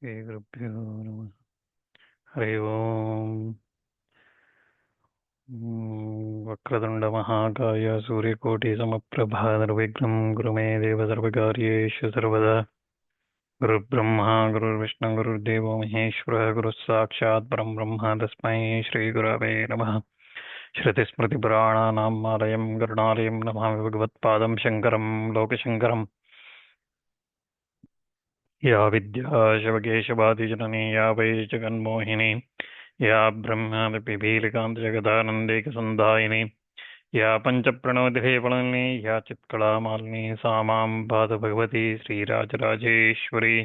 श्रीगुरुभ्यो नमः। हरि ओम्। वक्रतुण्डमहाकाय सूर्यकोटिसमप्रभा निर्विघ्नं कुरु मे देव सर्वकार्येषु सर्वदा। गुरुर्ब्रह्मा गुरुर्विष्णु गुरुर्देवो महेश्वरः गुरुः साक्षात् परं ब्रह्म तस्मै श्रीगुरवे नमः। श्रुतिस्मृतिपुराणानाम् आलयं करुणालयं नमामि भगवत्पादं शङ्करं लोकशङ्करम्। या विद्या शिवकेशवादिजननी या वै जगन्मोहिनी या ब्रह्मादिपिपीलिकान्तजगदानन्दैकसन्धायिनी या पञ्चप्रणोदिभेफलिनी या चित्कलामालिनी सा मां पातु भगवती श्रीराजराजेश्वरी।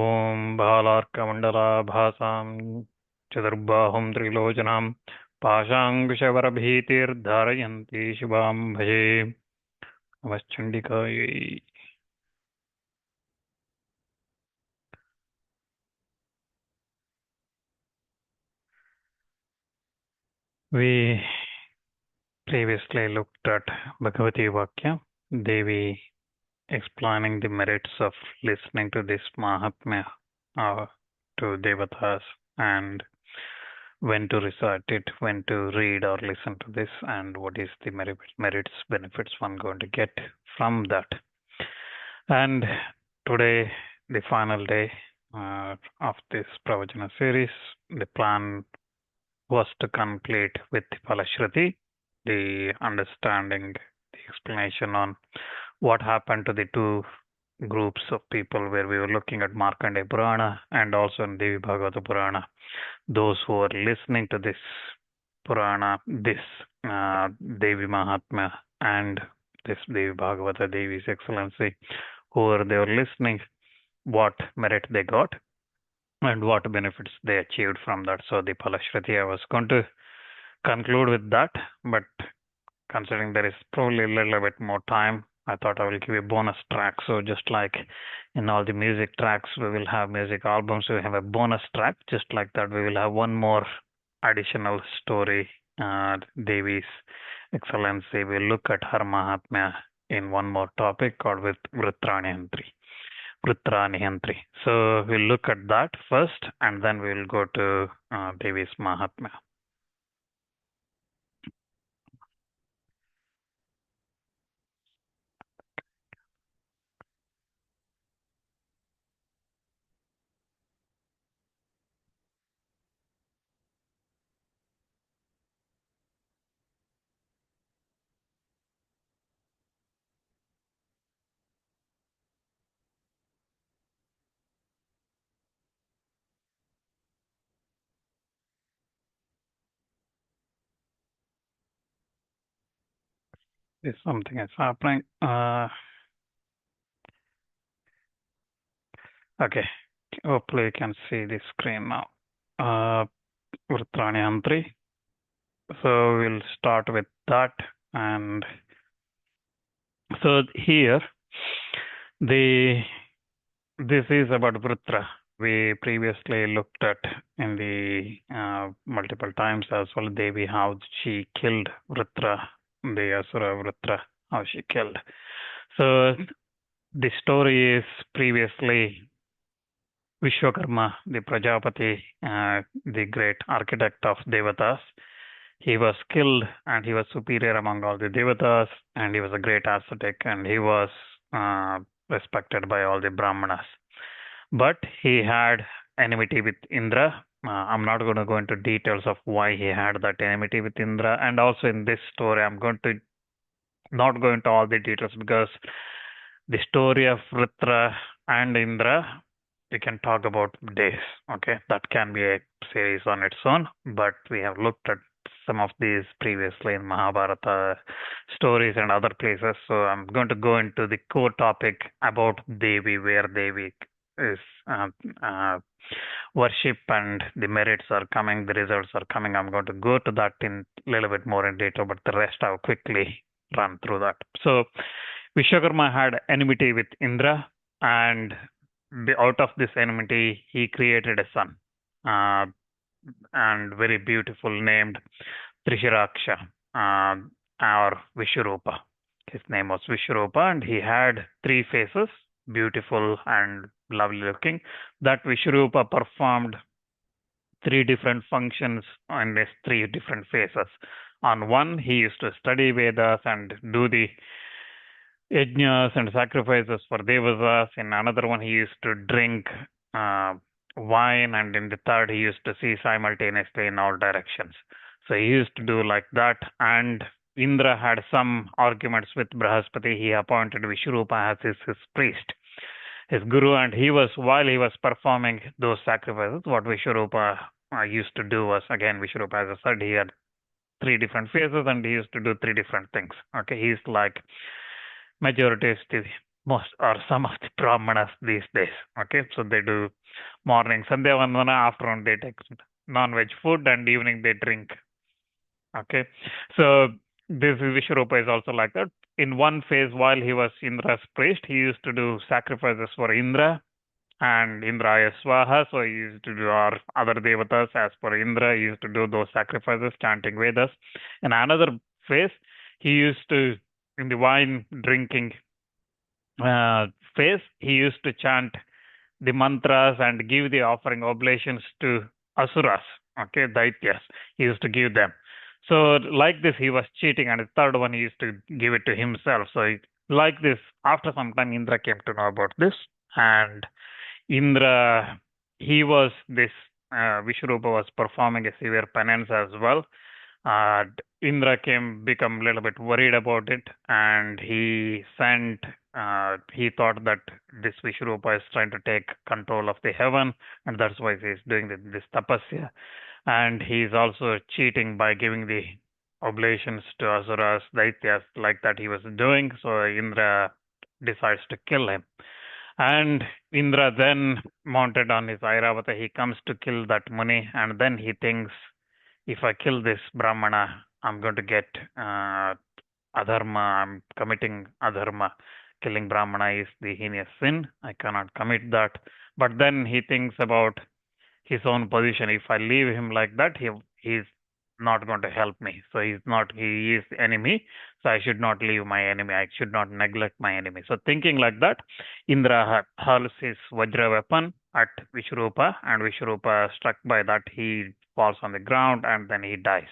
ॐ बालार्कमण्डलाभासां चतुर्बाहुं त्रिलोचनां पाशाङ्कुशवरभीतिर्धारयन्ती शिवां भजे। नमश्चण्डिकायै। We previously looked at Bhagavati Vakya, Devi explaining the merits of listening to this Mahatmya to Devatas and when to recite it, when to read or listen to this, and what is the merits, benefits one going to get from that. And today, the final day of this Pravachana series, the plan was to complete with Palashruti, the understanding, the explanation on what happened to the two groups of people where we were looking at Markandeya Purana and also in Devi Bhagavata Purana. Those who are listening to this Purana, this Devi Mahatmya and this Devi Bhagavata, Devi's Excellency, who they were listening, what merit they got and what benefits they achieved from that. So the Palashruti, I was going to conclude with that, but considering there is probably a little bit more time, I thought I will give a bonus track. So just like in all the music tracks, we will have music albums, we have a bonus track. Just like that, we will have one more additional story, Devi's Excellency. We'll look at her Mahatmya in one more topic called with Indranihantri. So we'll look at that first and then we will go to Devi's Mahatmya. If something is happening. Okay, hopefully you can see the screen now. Indranihantri. So we'll start with that. And so here, this is about Vritra. We previously looked at in the multiple times as well, Devi, how she killed Vritra, the Asura Vritra, how she killed. So the story is previously Vishwakarma, the Prajapati, the great architect of Devatas. He was killed and he was superior among all the Devatas and he was a great ascetic and he was respected by all the Brahmanas. But he had enmity with Indra. I'm not going to go into details of why he had that enmity with Indra. And also in this story, I'm going to not go into all the details because the story of Vritra and Indra, we can talk about days. Okay, that can be a series on its own. But we have looked at some of these previously in Mahabharata stories and other places. So I'm going to go into the core topic about Devi, where Devi is worship and the merits are coming, the results are coming. I'm going to go to that in a little bit more in detail, but the rest I'll quickly run through that. So Vishwakarma had enmity with Indra, and out of this enmity, he created a son, and very beautiful, named Trishiraksha, or Vishwarupa. His name was Vishwarupa, and he had three faces, beautiful and lovely looking, that Vishwarupa performed three different functions in these three different phases. On one, he used to study Vedas and do the yajnas and sacrifices for devas. In another one, he used to drink uh, wine, and in the third, he used to see simultaneously in all directions. So he used to do like that. And Indra had some arguments with Brahaspati. He appointed Vishwarupa as his priest, his guru, and while he was performing those sacrifices, what Vishwarupa used to do was, again, Vishwarupa, as I said, he had three different phases and he used to do three different things. Okay, he's like majority is the most or some of the brahmanas these days. Okay, so they do morning Sandhya Vandana, afternoon they take non-veg food, and evening they drink. Okay, so this Vishwarupa is also like that. In one phase, while he was Indra's priest, he used to do sacrifices for Indra and Indraya Swaha. So he used to do our other devatas as per Indra. He used to do those sacrifices, chanting Vedas. In another phase, he used to, in the wine drinking phase, he used to chant the mantras and give the offering oblations to asuras, okay, daityas. He used to give them. So like this, he was cheating, and the third one, he used to give it to himself. So like this, after some time, Indra came to know about this, and Indra, he was this, Vishwarupa was performing a severe penance as well. Indra become a little bit worried about it, and he thought that this Vishwarupa is trying to take control of the heaven, and that's why he's doing this tapasya. And he's also cheating by giving the oblations to asuras, daityas, like that he was doing. So Indra decides to kill him. And Indra then, mounted on his Airavata, he comes to kill that Muni, and then he thinks, if I kill this Brahmana, I'm going to get adharma, I'm committing adharma. Killing Brahmana is the heinous sin. I cannot commit that. But then he thinks about his own position. If I leave him like that, he's not going to help me. So he is enemy. So I should not leave my enemy. I should not neglect my enemy. So thinking like that, Indra hurls his Vajra weapon at Vishwarupa, and Vishwarupa, struck by that, he falls on the ground and then he dies.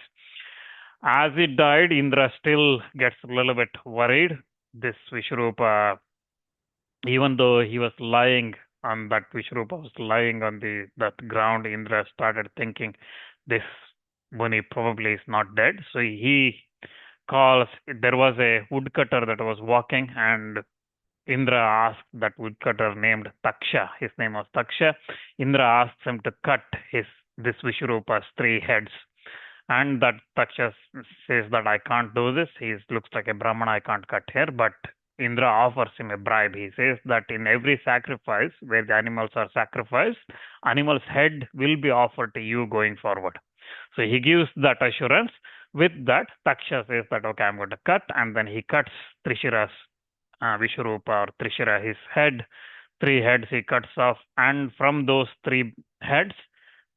As he died, Indra still gets a little bit worried. This Vishwarupa, even though he was lying on that, Vishwarupa was lying on that ground, Indra started thinking, this Muni probably is not dead. So he calls, there was a woodcutter that was walking, and Indra asked that woodcutter named Taksha. His name was Taksha. Indra asked him to cut this Vishwarupa's 3 heads. And that Taksha says that I can't do this. He looks like a Brahmana, I can't cut here. But Indra offers him a bribe. He says that in every sacrifice where the animals are sacrificed, animal's head will be offered to you going forward. So he gives that assurance. With that, Taksha says that, okay, I'm going to cut. And then he cuts Trishira's Vishwarupa or Trishira, his head. 3 heads he cuts off. And from those 3 heads,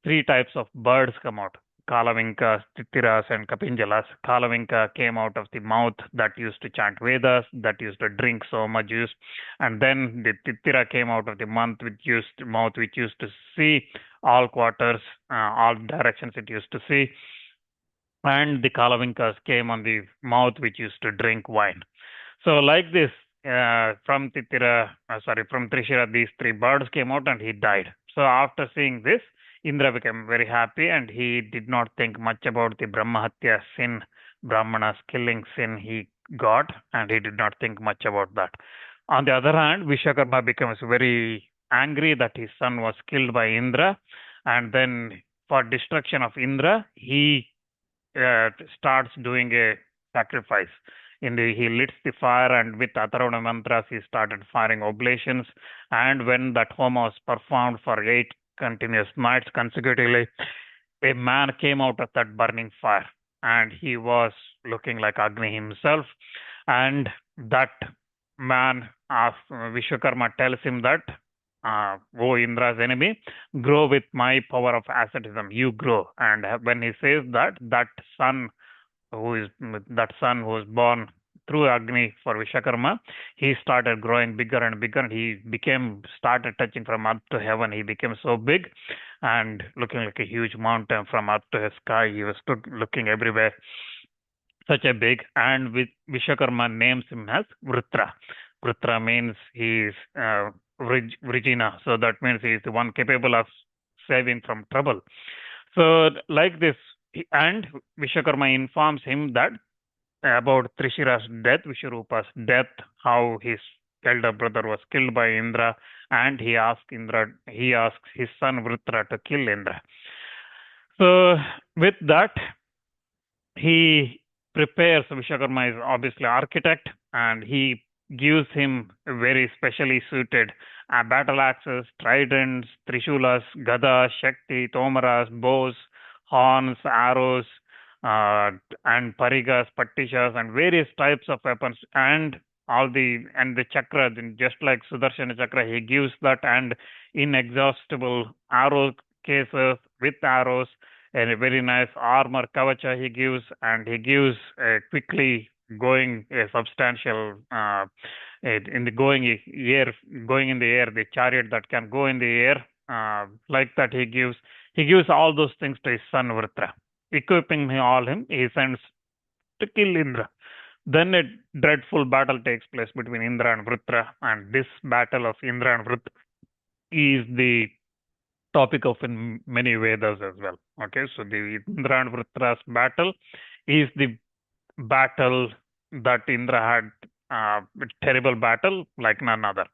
3 types of birds come out. Kalavinkas, Tittiras, and Kapinjalas. Kalavinka came out of the mouth that used to chant Vedas, that used to drink so much juice. And then the Tittira came out of the mouth which used to see all quarters, all directions it used to see. And the Kalavinkas came on the mouth which used to drink wine. So like this, from Trishira, these 3 birds came out and he died. So after seeing this, Indra became very happy, and he did not think much about the Brahmahatya sin, Brahmana's killing sin he got, and he did not think much about that. On the other hand, Vishwakarma becomes very angry that his son was killed by Indra, and then for destruction of Indra, he starts doing a sacrifice. He lit the fire, and with Atharvana mantras, he started firing oblations. And when that homa was performed for 8 continuous nights consecutively, a man came out of that burning fire, and he was looking like Agni himself. And that man, Vishwakarma, tells him that, O Indra's enemy, grow with my power of asceticism, you grow. And when he says that, that son who was born through Agni for Vishwakarma, he started growing bigger and bigger, and he started touching from earth to heaven. He became so big and looking like a huge mountain from earth to the sky. He was looking everywhere, such a big, and with Vishwakarma names him as Vritra. Vritra means he is Vrigina, so that means he is the one capable of saving from trouble. So like this, and Vishwakarma informs him that about Trishira's death, Vishwarupa's death, how his elder brother was killed by Indra, and he asks his son Vritra to kill Indra. So with that, he prepares. Vishwakarma is obviously architect, and he gives him very specially suited battle axes, tridents, trishulas, gadas, shakti, tomaras, bows, horns, arrows, and parigas, patishas, and various types of weapons, and the chakra, just like Sudarshana chakra, he gives that, and inexhaustible arrow cases with arrows, and a very nice armor kavacha he gives, and he gives a quickly going a substantial in the going in the air, the chariot that can go in the air, like that he gives all those things to his son Vritra, equipping him. He sends to kill Indra. Then a dreadful battle takes place between Indra and Vritra, and this battle of Indra and Vritra is the topic of in many Vedas as well. Okay, so the Indra and Vritra's battle is the battle that Indra had, a terrible battle like none other.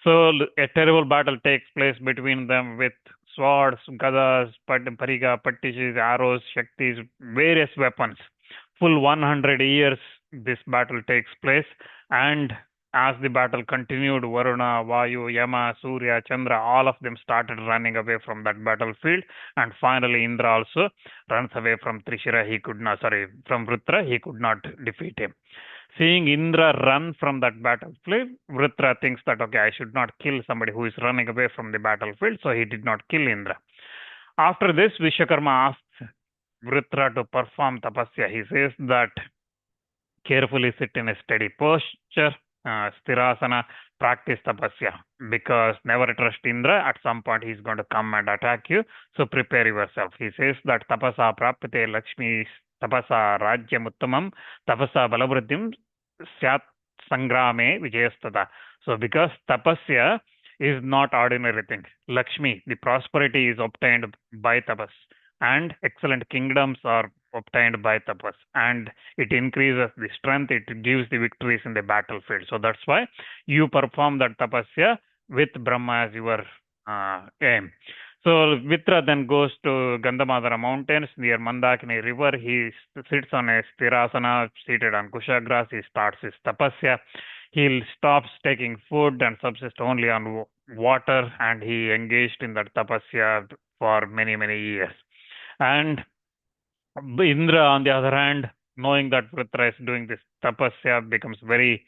So a terrible battle takes place between them with swords, gadas, pariga, patishis, arrows, shaktis, various weapons. Full 100 years this battle takes place, and as the battle continued, Varuna, Vayu, Yama, Surya, Chandra, all of them started running away from that battlefield, and finally Indra also runs away from Trishira. From Vritra, he could not defeat him. Seeing Indra run from that battlefield, Vritra thinks that, okay, I should not kill somebody who is running away from the battlefield, so he did not kill Indra. After this, Vishwakarma asks Vritra to perform tapasya. He says that carefully sit in a steady posture, sthirasana, practice tapasya, because never trust Indra. At some point he's going to come and attack you, so prepare yourself. He says that tapasa prapyate lakshmi, tapasa rajyam uttamam, tapasa balavriddhim syat sangrame vijayastada. So because tapasya is not ordinary thing. Lakshmi, the prosperity, is obtained by tapas, and excellent kingdoms are obtained by tapas, and it increases the strength, it gives the victories in the battlefield. So that's why you perform that tapasya with Brahma as your aim. So Vitra then goes to Gandhamadara mountains near Mandakini river. He sits on a sthirasana, seated on kushagrass. He starts his tapasya. He stops taking food and subsists only on water, and he engaged in that tapasya for many, many years. And Indra, on the other hand, knowing that Vritra is doing this tapasya, becomes very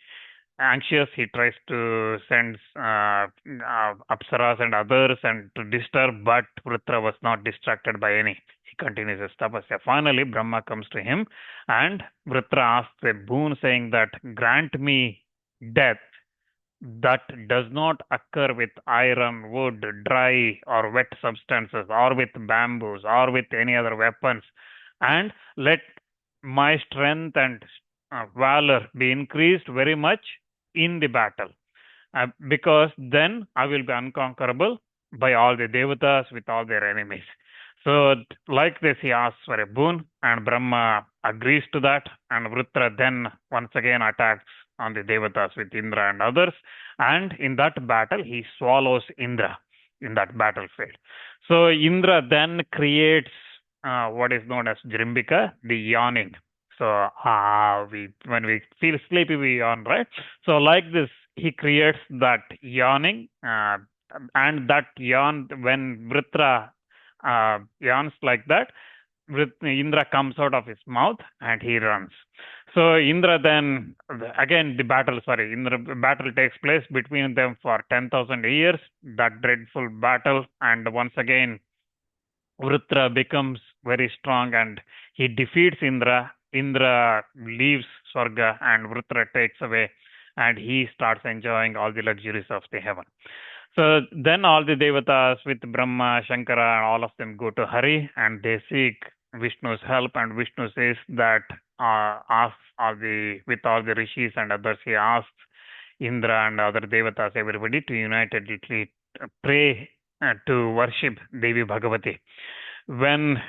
anxious. He tries to send apsaras and others and to disturb, but Vritra was not distracted by any. He continues his tapasya. Finally, Brahma comes to him, and Vritra asks a boon, saying that grant me death that does not occur with iron, wood, dry or wet substances, or with bamboos, or with any other weapons, and let my strength and valor be increased very much in the battle, because then I will be unconquerable by all the devatas with all their enemies. So like this, he asks for a boon, and Brahma agrees to that, and Vritra then once again attacks on the devatas with Indra and others, and in that battle he swallows Indra in that battlefield. So Indra then creates what is known as Jrimbika, the yawning. So when we feel sleepy, we yawn, right? So like this, he creates that yawning, and that yawn, when Vritra yawns like that, Indra comes out of his mouth and he runs. So Indra then, again the battle takes place between them for 10,000 years, that dreadful battle, and once again Vritra becomes very strong and he defeats Indra, Indra leaves Swarga and Vritra takes away, and he starts enjoying all the luxuries of the heaven. So then all the devatas with Brahma, Shankara, and all of them go to Hari and they seek Vishnu's help. And Vishnu says that asks with all the rishis and others, he asks Indra and other devatas, everybody to unitedly pray to worship Devi Bhagavati. When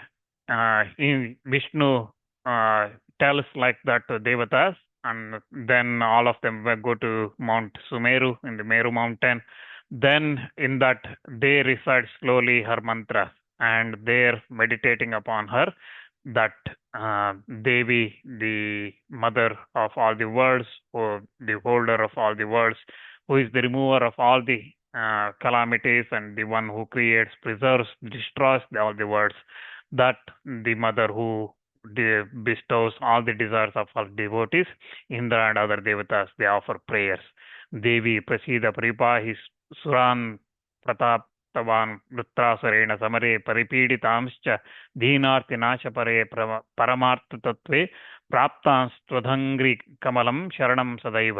Vishnu tells like that to devatas, and then all of them will go to Mount Sumeru in the Meru mountain. Then in that they recite slowly her mantras, and they're meditating upon her. That Devi, the mother of all the worlds, or the holder of all the worlds, who is the remover of all the calamities and the one who creates, preserves, destroys all the worlds. That the mother who bestows all the desires of her devotees, Indra and other devatas, they offer prayers. Devi prasida paripahi suran prataptavan vrutrasureణ समरे परिपीडितांश्च दीनार्तिनाशपरे परमार्थतत्त्वे प्राप्तांस्त्वदङ्घ्रि कमलं शरणं सदैव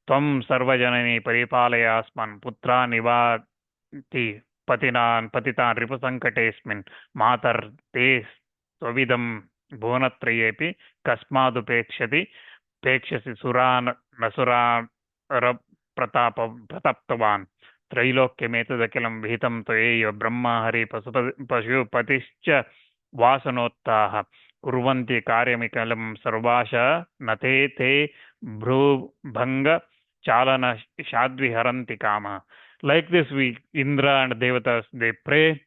त्वं सर्वजननी परिपालयास्मन् पुत्रा निवाति पतितान् रिपुसङ्कटेऽस्मिन् मातर्ते त्वविदं भुवनत्रयेऽपि कस्मादुपेक्षसि सुरान् नसुरान् प्रताप्तवान् त्रैलोक्यमेतदखिलं विहितं त्वयैव ब्रह्मा हरि पशुपतिश्च वासनोत्ताः कुर्वन्ति कार्यमिकलं सर्वाश न ते भ्रूभङ्ग चालन शाद्विहरन्ति कामः. Like this, Indra and Devatas, they pray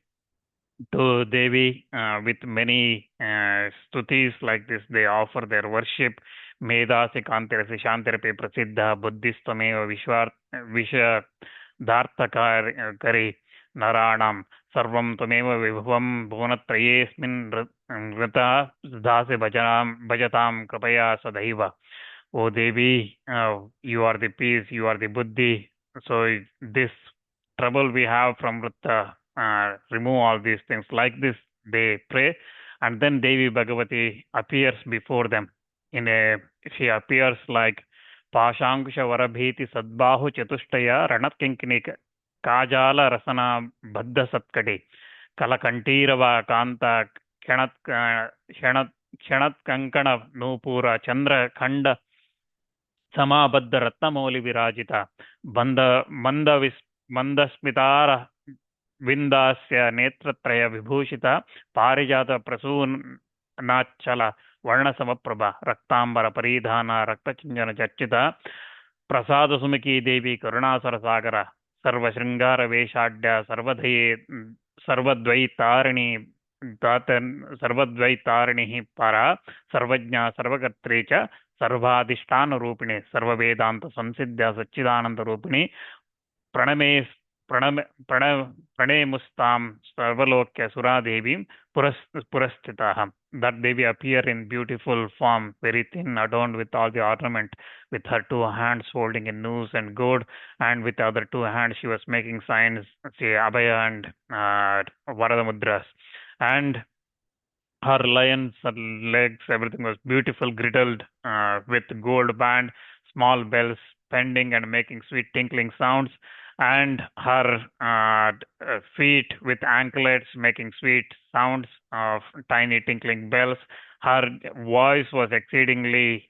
to Devi with many stutis. Like this, they offer their worship. Medasi kantirasi shantirapi prasiddha buddhistameva vishadarthakari naranam sarvam tameva vibhuvam bhuvanattrayesmin vrata dasi bhajatam kripaya sadaiva. O Devi, you are the peace, you are the buddhi. So this trouble we have from Vrata, remove all these things. Like this, they pray, and then Devi Bhagavati appears before them. She appears like Pashankusha Varabhiti Sadbahu Chatushtaya Ranatkinkini Kajala Rasana Baddha Satkadi Kalakantira Kanta Shanat Kankana Nupura Chandra Khanda समाबद्ध रत्नमौलि विराजिता मंदस्मितार विंदास्य नेत्रत्रय विभूषिता पारिजात प्रसूनाचल वर्णसमप्रभा रक्तांबर परिधान रक्तचिंजन चर्चिता प्रसाद सुमुखी देवी करुणासर सागर सर्वशृंगार वेशाढ्य सर्वद्वैतारिणी परा सर्वज्ञा सर्वकर्त्री च सर्वाधिष्ठान रूपिणी सर्ववेदांत संसिद्ध सच्चिदानंद रूपिणी प्रणेमुस्तां सर्वलोक्य सुरादेवीं पुरस्थिताः. That Devi appear in beautiful form, very thin, adorned with all the ornament, with her two hands holding a noose and gourd, and with the other two hands she was making signs, say Abhaya and Varada Mudras. And her lions, her legs, everything was beautiful, griddled with gold band, small bells pending and making sweet tinkling sounds, and her feet with anklets making sweet sounds of tiny tinkling bells. Her voice was exceedingly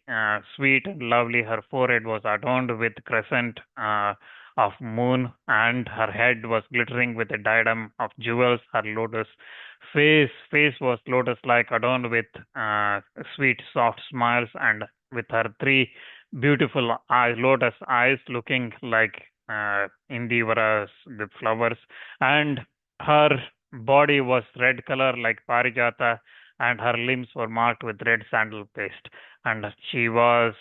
sweet and lovely. Her forehead was adorned with crescent of moon, and her head was glittering with a diadem of jewels. Her lotus face was lotus-like, adorned with sweet, soft smiles, and with her three beautiful eyes, lotus eyes, looking like Indivaras, the flowers, and her body was red color like Parijata, and her limbs were marked with red sandal paste, and she was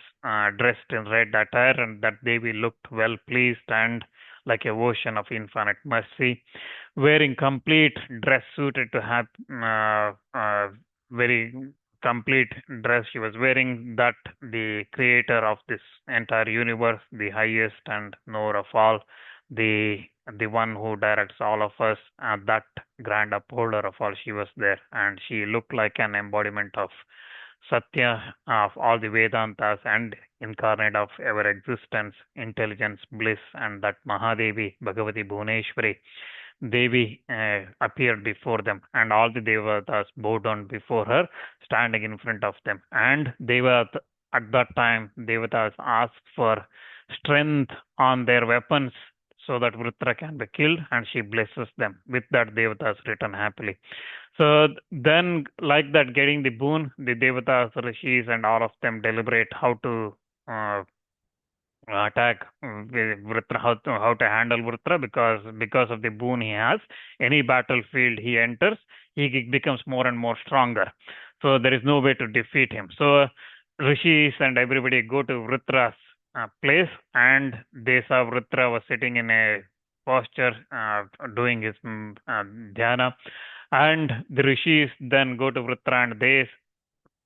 dressed in red attire, and that Devi looked well pleased and like a ocean of infinite mercy, wearing complete dress suited to have very complete dress she was wearing, that the creator of this entire universe, the highest and knower of all, the one who directs all of us, that grand upholder of all, she was there, and she looked like an embodiment of Satya of all the Vedantas and incarnate of ever existence, intelligence, bliss, and that Mahadevi, Bhagavati Bhuneshwari, Devi appeared before them, and all the Devatas bowed down before her, standing in front of them. And at that time, Devatas asked for strength on their weapons so that Vritra can be killed, and she blesses them. With that, Devatas return happily. So then, like that, getting the boon, the Devatas, Rishis, and all of them deliberate how to uh, attack Vritra, how to handle Vritra, because of the boon he has. Any battlefield he enters, he becomes more and more stronger. So there is no way to defeat him. So Rishis and everybody go to Vritra's place, and they saw Vritra was sitting in a posture, doing his dhyana. And the Rishis then go to Vritra and they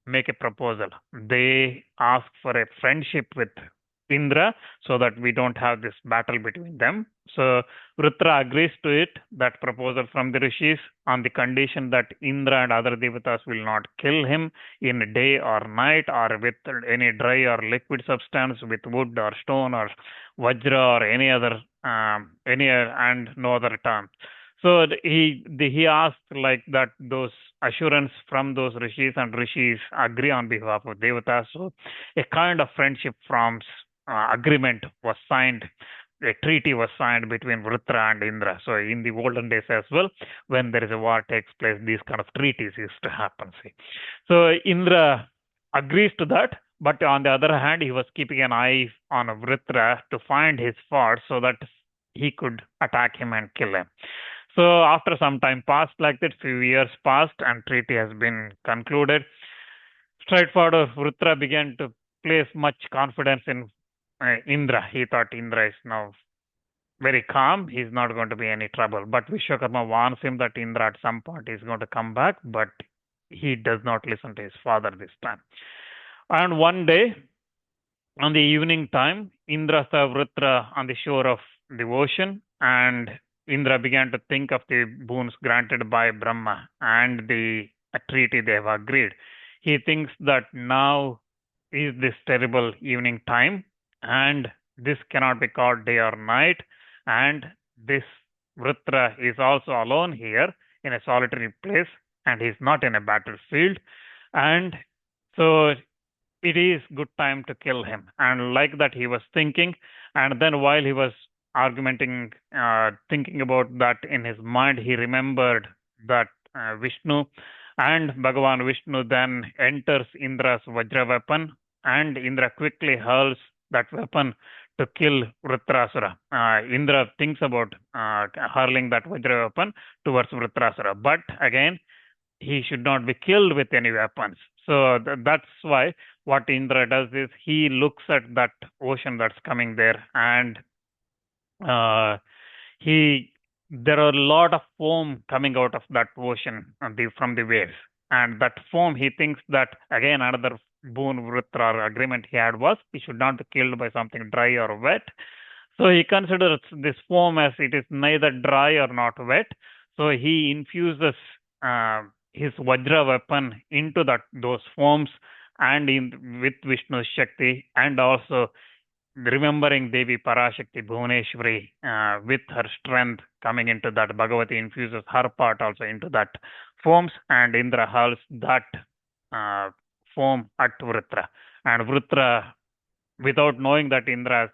make a proposal. They ask for a friendship with Indra so that we don't have this battle between them. So Vritra agrees to it, that proposal from the Rishis, on the condition that Indra and other Devatas will not kill him in day or night or with any dry or liquid substance, with wood or stone or vajra or any other, and no other term. So he asked like that, those assurance from those Rishis, and Rishis agree on behalf of Devatas. So a kind of friendship forms, agreement was signed, a treaty was signed between Vritra and Indra. So in the olden days as well, when there is a war takes place, these kind of treaties used to happen. See, so Indra agrees to that, but on the other hand, he was keeping an eye on Vritra to find his fault so that he could attack him and kill him. So after some time passed like that, few years passed, and treaty has been concluded. Straightforward, Vritra began to place much confidence in Indra. He thought Indra is now very calm. He's not going to be any trouble. But Vishwakarma warns him that Indra at some point is going to come back, but he does not listen to his father this time. And one day, on the evening time, Indra saw Vritra on the shore of the ocean, and Indra began to think of the boons granted by Brahma and the treaty they have agreed. He thinks that now is this terrible evening time, and this cannot be called day or night, and this Vritra is also alone here in a solitary place, and he's not in a battlefield, and so it is good time to kill him. And like that he was thinking, and then while he was argumenting, thinking about that in his mind, he remembered that Vishnu, and Bhagavan Vishnu then enters Indra's Vajra weapon, and Indra quickly hurls that weapon to kill Vritrasura. Indra thinks about hurling that Vajra weapon towards Vritrasura, but again, he should not be killed with any weapons. So that's why what Indra does is he looks at that ocean that's coming there, and there are a lot of foam coming out of that ocean from the waves, and that foam, he thinks that again another boon Vritra agreement he had was he should not be killed by something dry or wet. So he considers this foam as it is neither dry or not wet. So he infuses his Vajra weapon into those foams, and with Vishnu's Shakti, and also remembering Devi Parashakti Bhuneshwari, with her strength coming into that, Bhagavati infuses her part also into that foams, and Indra hurls that foam at Vritra. And Vritra, without knowing that Indra is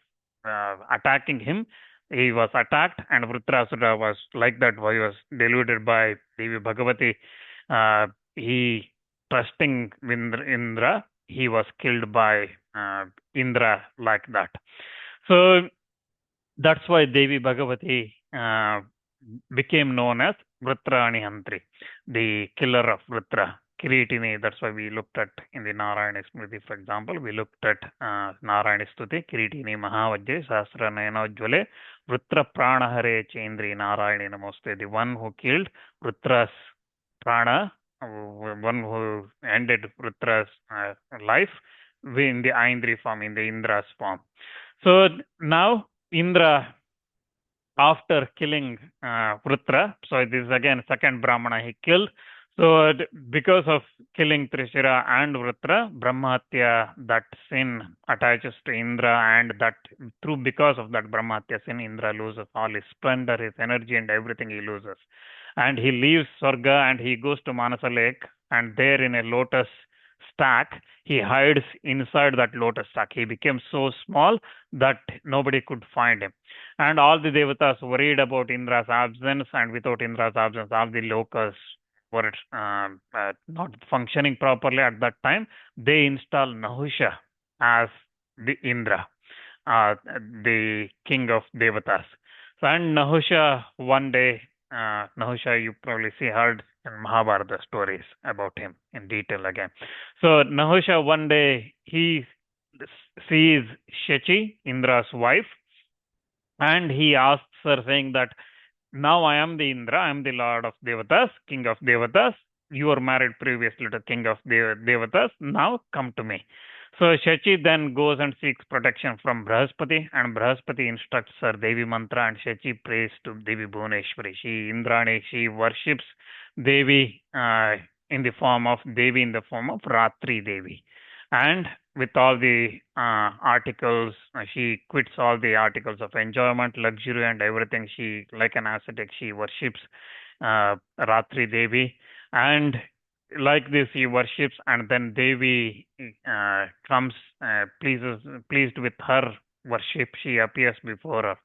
attacking him, he was attacked, and Vritrasura was like that. He was deluded by Devi Bhagavati. He trusting Indra, he was killed by Indra like that. So that's why Devi Bhagavati became known as Indranihantri, the killer of Vritra. Kiritini, that's why we looked at in the Narayana Smriti, for example, we looked at Narayana Stuti, Kiritini Mahavajje, Sahasra Nayanojjvale, Vritra Pranahare Chendri Narayani Namoste, the one who killed Vritra's prana, one who ended Vritra's life in the Aindri form, in the Indra's form. So now Indra, after killing Vritra, so this is again second Brahmana he killed. So, because of killing Trishira and Vratra, Brahmahatya, that sin attaches to Indra, and that because of that Brahmahatya sin, Indra loses all his splendor, his energy, and everything he loses. And he leaves Swarga and he goes to Manasa Lake, and there in a lotus stack, he hides inside that lotus stack. He became so small that nobody could find him. And all the devatas worried about Indra's absence, and without Indra's absence, all the lokas were not functioning properly at that time. They install Nahusha as the Indra, the king of devatas. So, and Nahusha one day, Nahusha, you probably heard in Mahabharata stories about him in detail again. So Nahusha one day he sees Shachi, Indra's wife, and he asks her, saying that now I am the Indra, I am the Lord of Devatas, King of Devatas. You were married previously to King of Devatas. Now come to me. So Shachi then goes and seeks protection from Brahaspati, and Brahaspati instructs her Devi mantra, and Shachi prays to Devi Bhuvneshwari. She worships Devi in the form of Ratri Devi. And with all the articles, she quits all the articles of enjoyment, luxury, and everything. She, like an ascetic, she worships Ratri Devi, and like this, he worships, and then Devi comes pleased with her worship. She appears before her.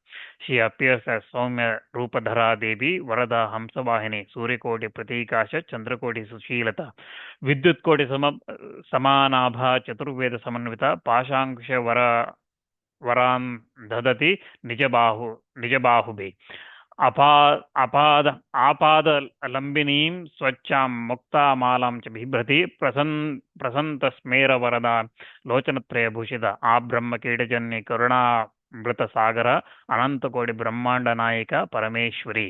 She appears as Soumya Rupadhara Devi, Varada Hamsavahini, Suryakoti Pratikasha, Chandrakoti Sushilata, Vidyut Koti Samanabha, Chaturveda Samanvita, Pashankusha Varam Dadati, Nijabahubhi. आपादलम्बिनीं स्वच्छां मुक्तामालां च बिभ्रति प्रसन्तस्मेरवरदा लोचनत्रयभूषिता आब्रह्मकीटजन्य करुणामृतसागर अनन्तकोटिब्रह्माण्डनायिका परमेश्वरी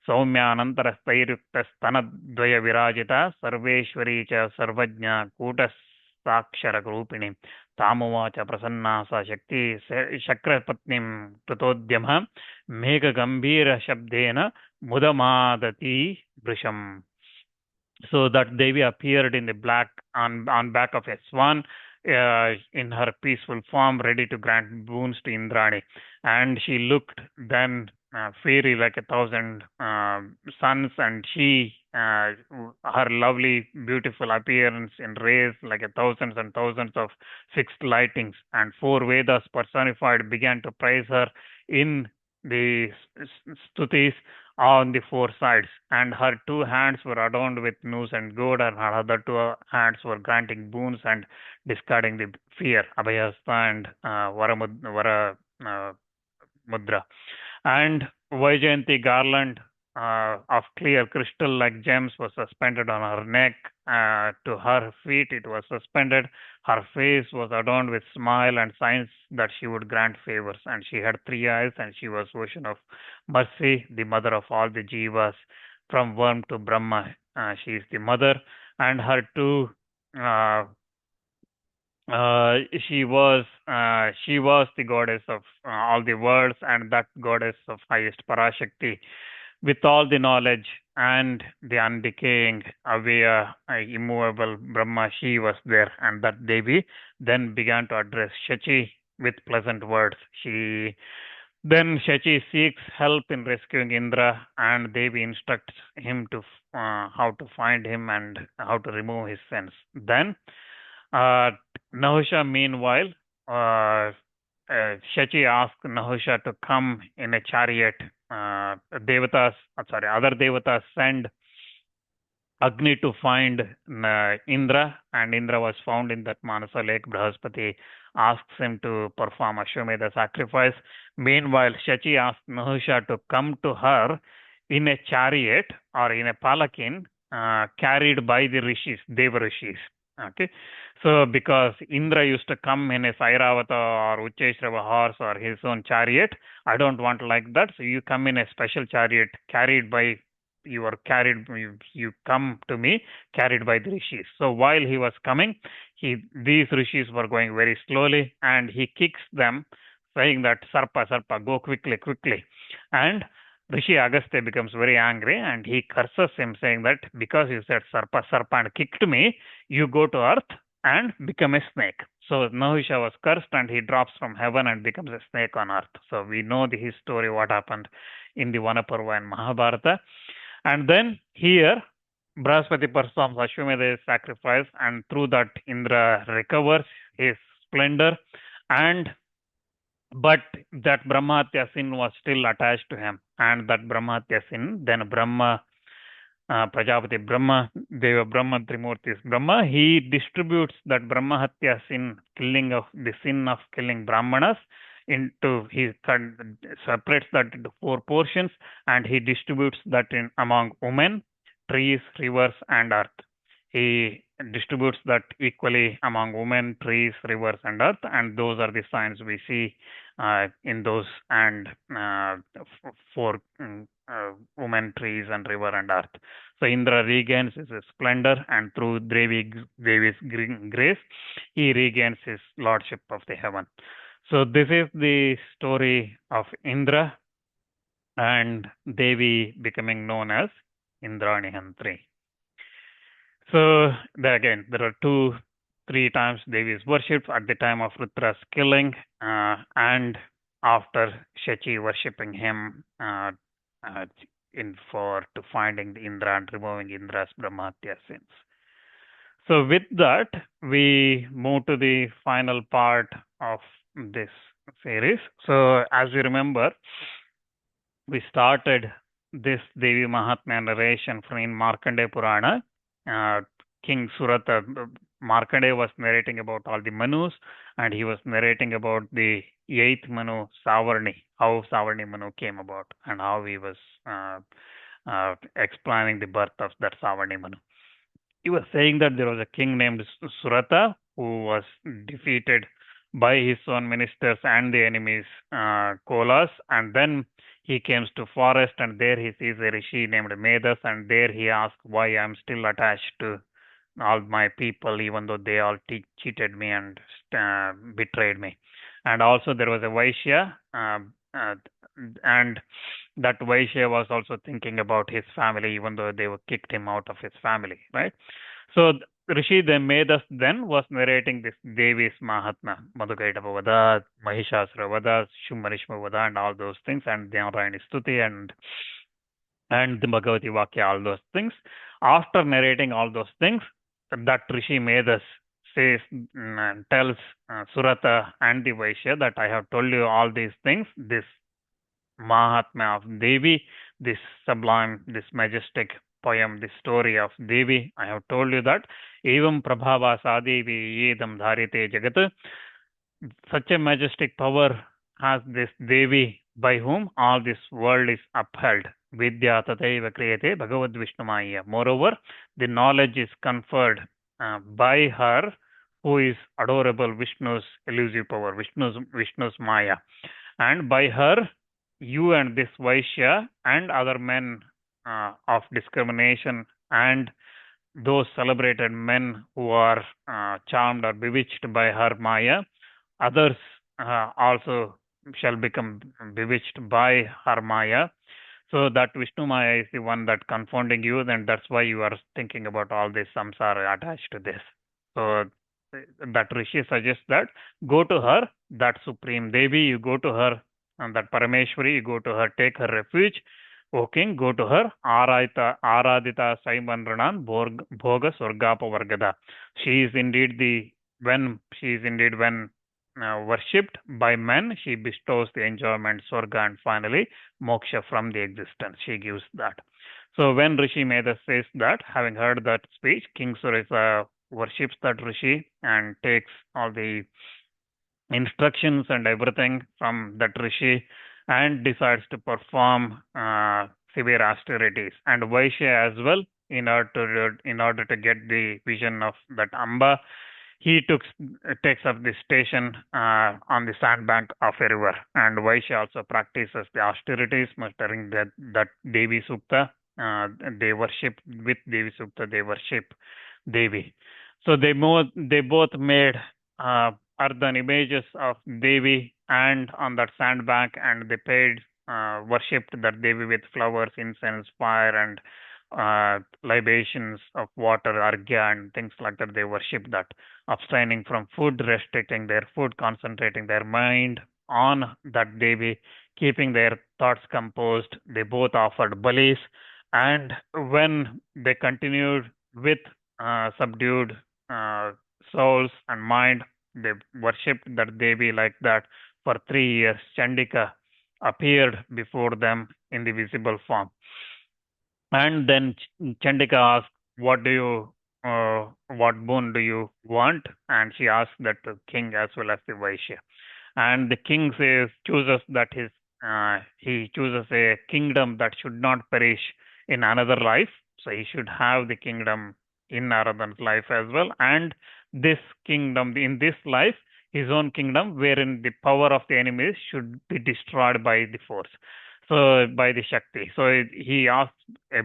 सौम्यानन्तरस्तैर्युक्तस्तनद्वयविराजिता सर्वेश्वरी च सर्वज्ञा कूटसाक्षररूपिणी तामुवाच प्रसन्ना सा शक्ति शक्रपत्नीं कृतोद्यमः मेघगम्भीरशब्देन मुदमादति वृषम्. So that Devi appeared in the black on back of a swan in her peaceful form, ready to grant boons to Indrani. And she looked then fairy like 1,000 suns, and she her lovely beautiful appearance in rays like thousands and thousands of fixed lightings, and 4 Vedas personified began to praise her in the stutis on the 4 sides, and her 2 hands were adorned with noose and gold, and her other 2 hands were granting boons and discarding the fear, Abhayasta and Vara Mudra. And Vaijayanti garland of clear crystal like gems was suspended on her neck. To her feet it was suspended. Her face was adorned with smile and signs that she would grant favors. And she had 3 eyes, and she was ocean of mercy, the mother of all the jivas, from worm to Brahma. She is the mother, and her 2 she was the goddess of all the worlds, and that goddess of highest Parashakti, with all the knowledge and the undecaying, Avya, immovable Brahma. She was there, and that Devi then began to address Shachi with pleasant words. Then Shachi seeks help in rescuing Indra, and Devi instructs him to how to find him and how to remove his sins. Then Nahusha, meanwhile, Shachi asked Nahusha to come in a chariot. Other devatas send Agni to find Indra, and Indra was found in that Manasa lake. Brahaspati asks him to perform Ashwamedha sacrifice. Meanwhile, Shachi asked Nahusha to come to her in a chariot or in a palanquin carried by the rishis, Deva rishis. Okay, so because Indra used to come in a Sairavata or Ucheshrava horse or his own chariot, I don't want like that. So you come in a special chariot carried by you come to me carried by the rishis. So while he was coming, these rishis were going very slowly, and he kicks them, saying that Sarpa, Sarpa, go quickly, quickly. And Rishi Agastya becomes very angry and he curses him, saying that because you said Sarpa and kicked me, you go to earth and become a snake. So Nahushya was cursed and he drops from heaven and becomes a snake on earth. So we know the history, what happened in the Vanaparva and Mahabharata. And then here, Brahaspati performs Ashwamedha sacrifice, and through that Indra recovers his splendor, and but that Brahmatya sin was still attached to him, and that Brahmatya sin, then Brahma, Prajapati Brahma, Deva Brahma, Trimurtis Brahma, he distributes that Brahmahatya sin, killing of the sin of killing Brahmanas, into, he separates that into 4 portions, and he distributes that in among women, trees, rivers, and earth. He distributes that equally among women, trees, rivers, and earth, and those are the signs we see in those and 4 women, trees, and river, and earth. So Indra regains his splendor, and through Devi's grace, he regains his lordship of the heaven. So this is the story of Indra and Devi becoming known as Indranihantri. So there again, there are 2-3 times Devi is worshipped at the time of Rudra's killing, and after Shachi worshipping him to finding the Indra and removing Indra's Brahmatya sins. So with that, we move to the final part of this series. So as you remember, we started this Devi Mahatmya narration from in Markandeya Purana. King Suratha, Markandeya was narrating about all the Manus, and he was narrating about the 8th Manu, Savarni, how Savarni Manu came about, and how he was explaining the birth of that Savarni Manu. He was saying that there was a king named Suratha who was defeated by his own ministers and the enemies, Kolas, and then he comes to forest, and there he sees a rishi named Medas, and there he asks why I am still attached to all my people, even though they all cheated me and betrayed me. And also there was a Vaishya, and that Vaishya was also thinking about his family, even though they were kicked him out of his family, right? So Rishi Medas then was narrating this Devi's Mahatmya, Madhukaitava Vada, Mahishasura Vada, Shumarishma Vada, and all those things, and Narayani Stuti and the Bhagavati Vakya, all those things. After narrating all those things, that Rishi Medas says, tells Suratha and the Vaishya that I have told you all these things, this Mahatmya of Devi, this sublime, this majestic poem, the story of Devi. I have told you that evam prabhava sadevi yedam dharite jagat. Such a majestic power has this Devi, by whom all this world is upheld. Vidya tataiva kriyate bhagavad Vishnumaya. Moreover, the knowledge is conferred by her, who is adorable Vishnu's elusive power, Vishnu's Maya. And by her, you and this Vaishya and other men of discrimination and those celebrated men who are charmed or bewitched by her Maya, others also shall become bewitched by her Maya. So that Vishnu Maya is the one that confounding you, and that's why you are thinking about all this samsara attached to this. So that Rishi suggests that go to her, that Supreme Devi, you go to her, and that Parameshwari, you go to her, take her refuge. O king, go to her, Aradita Saimandranan Bhoga Surgapa Vargada. She is indeed when worshipped by men, she bestows the enjoyment, Swarga, and finally moksha from the existence. She gives that. So when Rishi Medas says that, having heard that speech, King Suratha worships that Rishi and takes all the instructions and everything from that Rishi and decides to perform severe austerities. And Vaishya as well, in order to get the vision of that Amba, he takes up the station on the sandbank of a river. And Vaishya also practices the austerities, mustering that Devi Sukta. They worship with Devi Sukta, they worship Devi. So they both made earthen images of Devi and on that sandbank, and they paid worshipped that Devi with flowers, incense, fire, and libations of water, argya, and things like that. They worshipped that, abstaining from food, restricting their food, concentrating their mind on that Devi, keeping their thoughts composed. They both offered balis, and when they continued with subdued uh, souls and mind, they worshipped that Devi like that for 3 years. Chandika appeared before them in the visible form. And then Chandika asked, what boon do you want? And she asked that the king as well as the Vaishya. And the king chooses that he chooses a kingdom that should not perish in another life. So he should have the kingdom in another life as well. And this kingdom, in this life, his own kingdom, wherein the power of the enemies should be destroyed by the force. So by the Shakti. So he asked a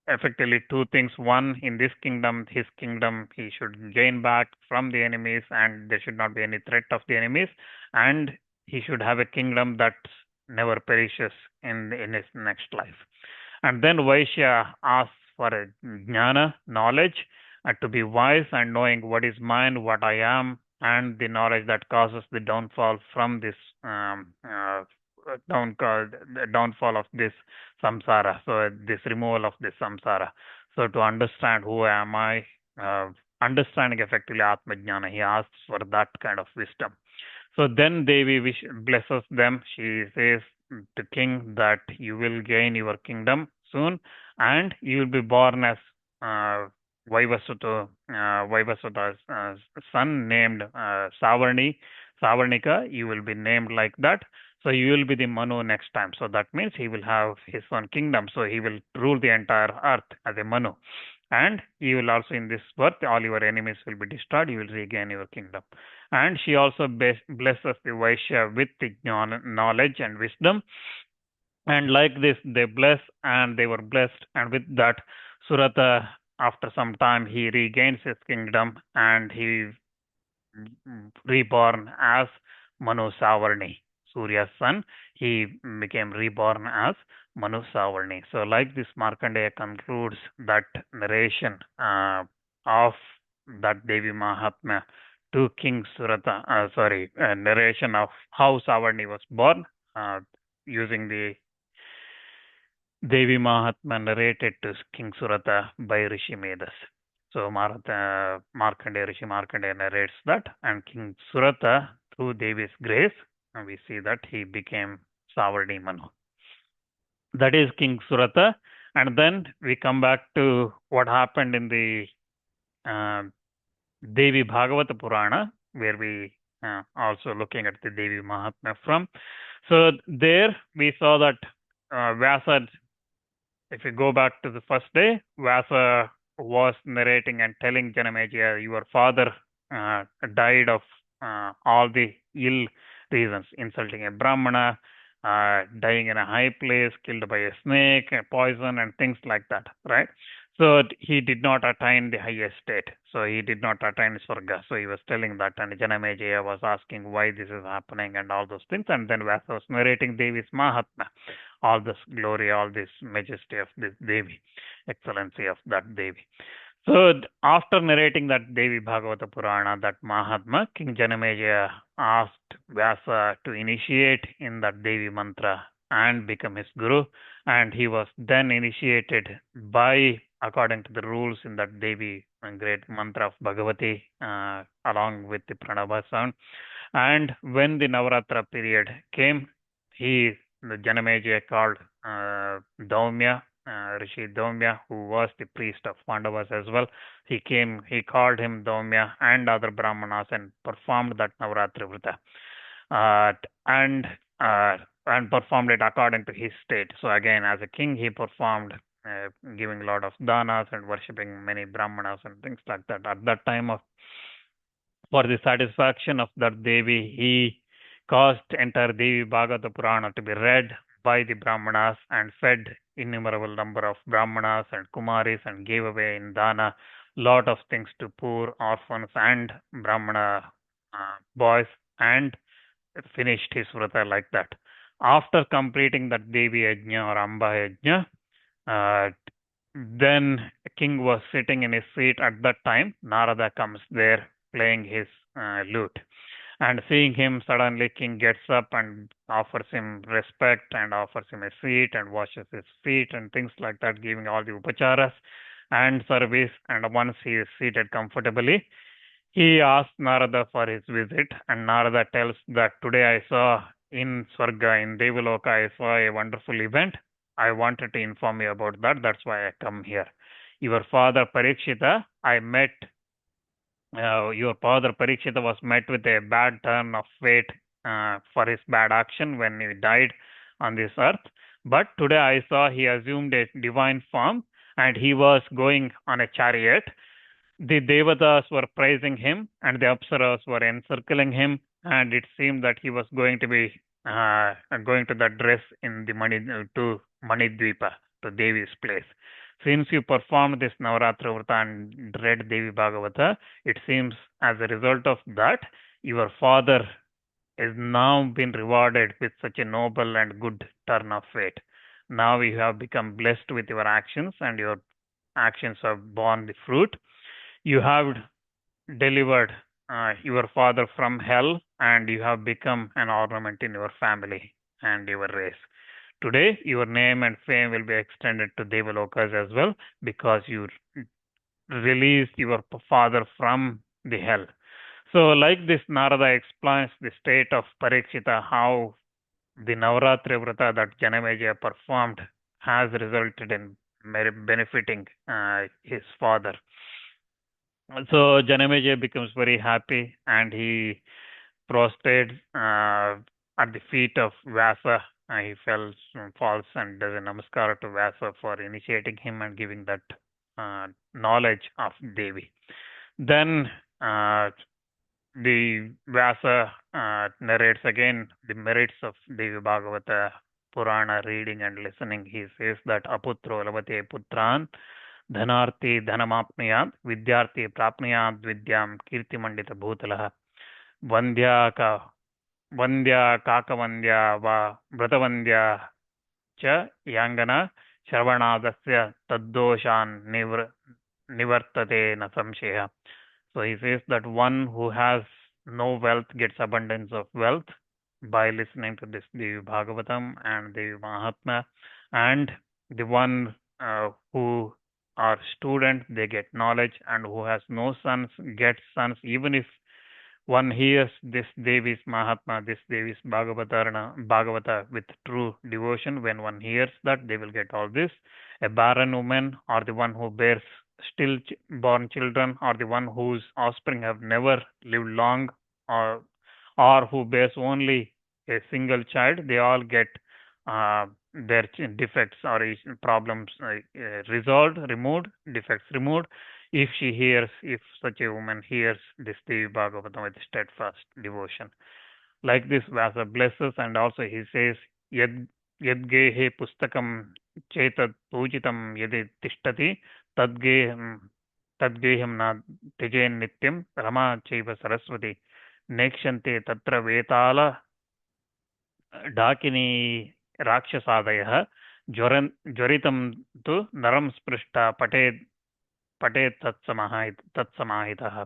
effectively two things. One, in this kingdom, his kingdom, he should gain back from the enemies, and there should not be any threat of the enemies, and he should have a kingdom that never perishes in his next life. And then Vaishya asks for a jnana, knowledge, to be wise and knowing what is mine, what I am, and the knowledge that causes the downfall from this the downfall of this samsara. So this removal of this samsara. So to understand who am I, understanding effectively Atma Jnana, he asks for that kind of wisdom. So then Devi blesses them. She says to king that you will gain your kingdom soon, and you will be born as Vaivasuta's son named Savarnika. You will be named like that. So you will be the Manu next time. So that means he will have his own kingdom. So he will rule the entire earth as a Manu. And you will also in this birth, all your enemies will be destroyed. You will regain your kingdom. And she also blesses the Vaishya with the knowledge and wisdom. And like this, they bless and they were blessed. And with that, Suratha, after some time, he regains his kingdom and he reborn as Manu Savarni, Surya's son. He became reborn as Manu Savarni. So, like this, Markandeya concludes that narration of that Devi Mahatmya to King Suratha, narration of how Savarni was born using the Devi Mahatmya narrated to King Suratha by Rishi Medas. So Markandeya, Rishi Markandeya narrates that, and King Suratha, through Devi's grace, we see that he became Savarni Manu. That is King Suratha. And then we come back to what happened in the Devi Bhagavata Purana, where we also looking at the Devi Mahatmya from. So there we saw that Vyasa, if you go back to the first day, Vyasa was narrating and telling Janamejaya, your father died of all the ill reasons, insulting a Brahmana, dying in a high place, killed by a snake, a poison, and things like that, right? So he did not attain the highest state. So he did not attain Swarga. So he was telling that, and Janamejaya was asking why this is happening and all those things. And then Vyasa was narrating Devi's Mahatma, all this glory, all this majesty of this Devi, excellency of that Devi. So after narrating that Devi Bhagavata Purana, that Mahatma, King Janamejaya asked Vyasa to initiate in that Devi mantra and become his guru. And he was then initiated by, according to the rules in that Devi great mantra of Bhagavati, along with the Pranava sound. And when the Navaratra period came, the Janamejaya called Daumya, Rishi Daumya, who was the priest of Pandavas as well. He called him Daumya and other Brahmanas and performed that Navarātrī Vrata. And performed it according to his state. So again, as a king, he performed giving a lot of danas and worshipping many brahmanas and things like that. At that time, for the satisfaction of that Devi, he caused entire Devi Bhagavata Purana to be read by the brahmanas and fed innumerable number of brahmanas and kumaris and gave away in dana lot of things to poor orphans and brahmana boys, and finished his vrata like that. After completing that Devi Yajna or Amba Yajna, then king was sitting in his seat at that time. Narada comes there playing his lute. And seeing him, suddenly king gets up and offers him respect and offers him a seat and washes his feet and things like that, giving all the upacharas and service. And once he is seated comfortably, he asks Narada for his visit, and Narada tells that today I saw in Swarga, in Devaloka, I saw a wonderful event. I wanted to inform you about that. That's why I come here. Your father Parikshita, I met. Your father Parikshita was met with a bad turn of fate for his bad action when he died on this earth. But today I saw he assumed a divine form and he was going on a chariot. The Devatas were praising him and the Apsaras were encircling him, and it seemed that he was going to be going to the dress in the to Manidvipa, to Devi's place. Since you performed this Navarātrī Vrata and read Devi Bhagavata, it seems as a result of that, your father has now been rewarded with such a noble and good turn of fate. Now you have become blessed with your actions, and your actions have borne the fruit. You have delivered your father from hell, and you have become an ornament in your family and your race. Today, your name and fame will be extended to Devalokas as well, because you released your father from the hell. So, like this, Narada explains the state of Parikshita, how the Navarātrī Vrata that Janamejaya performed has resulted in benefiting his father. So Janamejaya becomes very happy and he prostrates at the feet of Vyasa. He falls and does a namaskar to Vyasa for initiating him and giving that knowledge of Devi. Then the Vyasa narrates again the merits of Devi Bhagavata Purana reading and listening. He says that aputro lavate putran धनार्थी धनमाप्नुयात् विद्यार्थी प्राप्नुयात् विद्यां कीर्तिमण्डितभूतलः वन्द्या काकवन्द्या वा व्रतवन्द्या च यांगना श्रवणादस्य तद्दोषान् निवर्तते न संशयः. So he says that one who has no wealth gets abundance of wealth by listening to this Devi Bhagavatam and Devi Mahatmya, and the one who are student, they get knowledge, and who has no sons gets sons. Even if one hears this Devi's Mahatma, this Devi's Bhagavata with true devotion, when one hears that, they will get all this. A barren woman, or the one who bears still born children, or the one whose offspring have never lived long, or who bears only a single child, they all get their defects or problems removed, defects removed, if such a woman hears this Devi Bhagavatam with steadfast devotion. Like this, Vyasa blesses, and also he says, Yadgehe pustakam chetat pujitam yadi tishtati tadgeham na tijen nityam rama chaiva saraswati nekshante tatra vetala dakini राक्षसादयः ज्वरितं तु नरं स्पृष्टा पठेत् तत्समाहितः.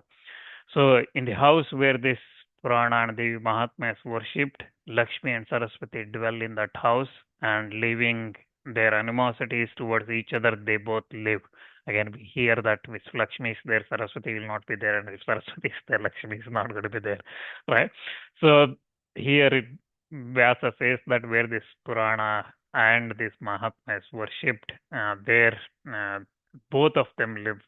So in the house where this Purana and Devi Mahatmya is worshipped, Lakshmi and Saraswati dwell in that house, and leaving their animosities towards each other, they both live. Again, we hear that if Lakshmi is there, Saraswati will not be there, and if Saraswati is there, Lakshmi is not going to be there, right? So here Vyasa says that where this Purana and this Mahatmya is worshipped, there both of them live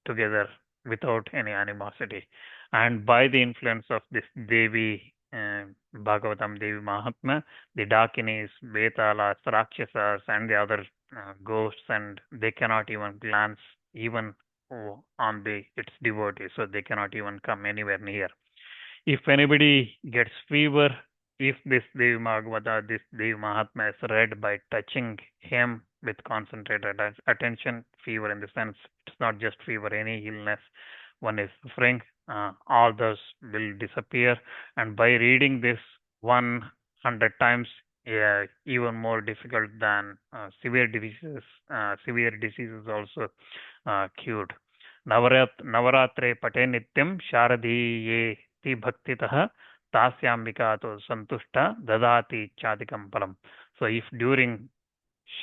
together without any animosity. And by the influence of this Devi Bhagavatam, Devi Mahatmya, the Dakinis, Vetalas, Rakshasas, and the other ghosts, and they cannot even glance even on its devotees, so they cannot even come anywhere near. If anybody gets fever, if this Devi Bhagavata, this Devi Mahatmya is read by touching him with concentrated attention, fever in the sense, it's not just fever, any illness one is suffering, all those will disappear. And by reading this 100 times yeah, even more difficult than severe diseases. Severe diseases also cured. Navaratri pate nityam sharadiye ti bhaktitah tasyambika to santushta dadati chadikam palam. So if during